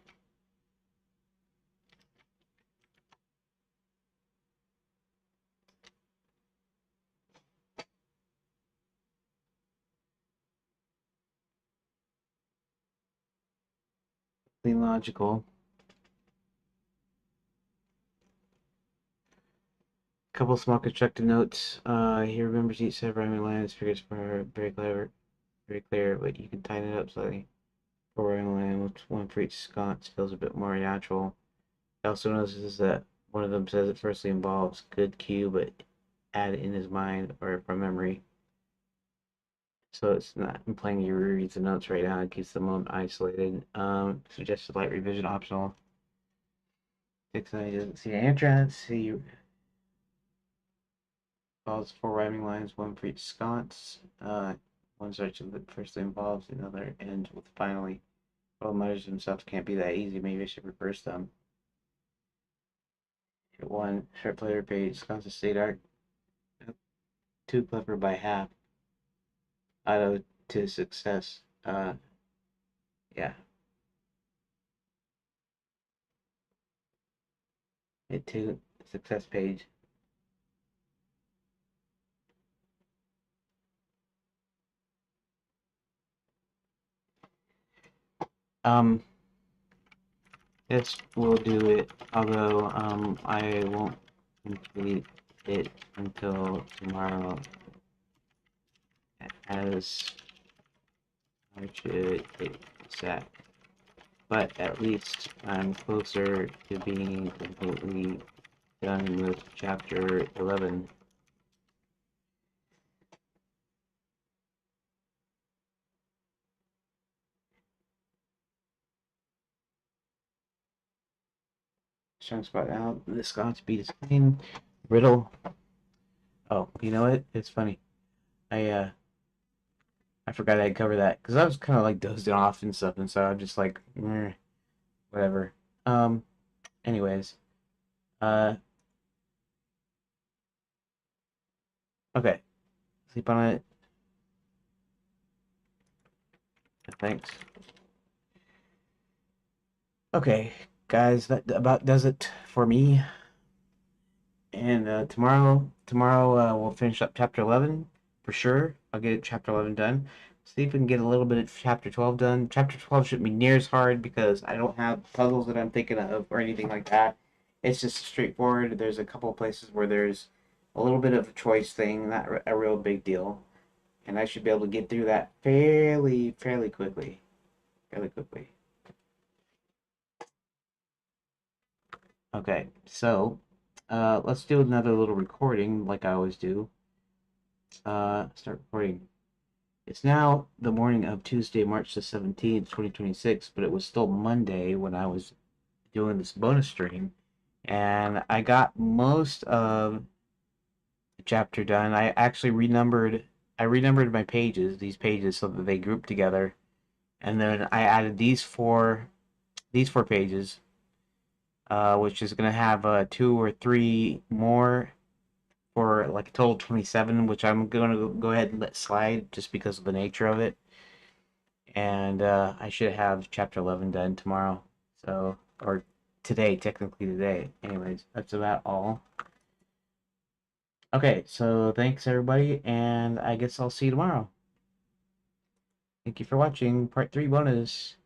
logical. Couple small constructive notes. He remembers each set of rhyming lines, figures for very clever, very clear, but you can tighten it up slightly. For rhyming line, one for each sconce feels a bit more natural. He also notices that one of them says it firstly involves good cue, but add in his mind or from memory. So it's not implying you reread the notes right now. It keeps the moment isolated. Suggested light revision optional. Dixon doesn't see an entrance. See follows four rhyming lines, one for each sconce. one starts to look firstly involves the other ends with finally. Well, measures themselves can't be that easy. Maybe I should reverse them. Hit one, short player page, constant state art. Too clever by half. Auto to success. Yeah. Hit two, success page. Um, this will do it, although, I won't complete it until tomorrow, as I should hit set. But at least I'm closer to being completely done with chapter 11. Strong spot out. This got to be the same riddle. Oh, you know what? It's funny. I forgot I'd cover that because I was kind of like dozing off and stuff, and so I'm just like, whatever. Um. Anyways. Uh. Okay. Sleep on it. Thanks. Okay, guys. That about does it for me. And tomorrow we'll finish up chapter 11 for sure. I'll get chapter 11 done. See if we can get a little bit of chapter 12 done. Chapter 12 shouldn't be near as hard because I don't have puzzles that I'm thinking of or anything like that. It's just straightforward. There's a couple of places where there's a little bit of a choice thing, not a real big deal, and I should be able to get through that fairly quickly, fairly quickly. Okay, so let's do another little recording like I always do. Start recording. It's now the morning of Tuesday, March the 17th, 2026, but it was still Monday when I was doing this bonus stream. And I got most of the chapter done. I renumbered my pages, these pages, so that they group together. And then I added these four pages, which is gonna have two or three more for like a total 27, which I'm gonna go ahead and let slide just because of the nature of it. And I should have chapter 11 done tomorrow. So, or today, technically today. Anyways, that's about all. Okay, so thanks everybody, and I guess I'll see you tomorrow. Thank you for watching part 3 bonus.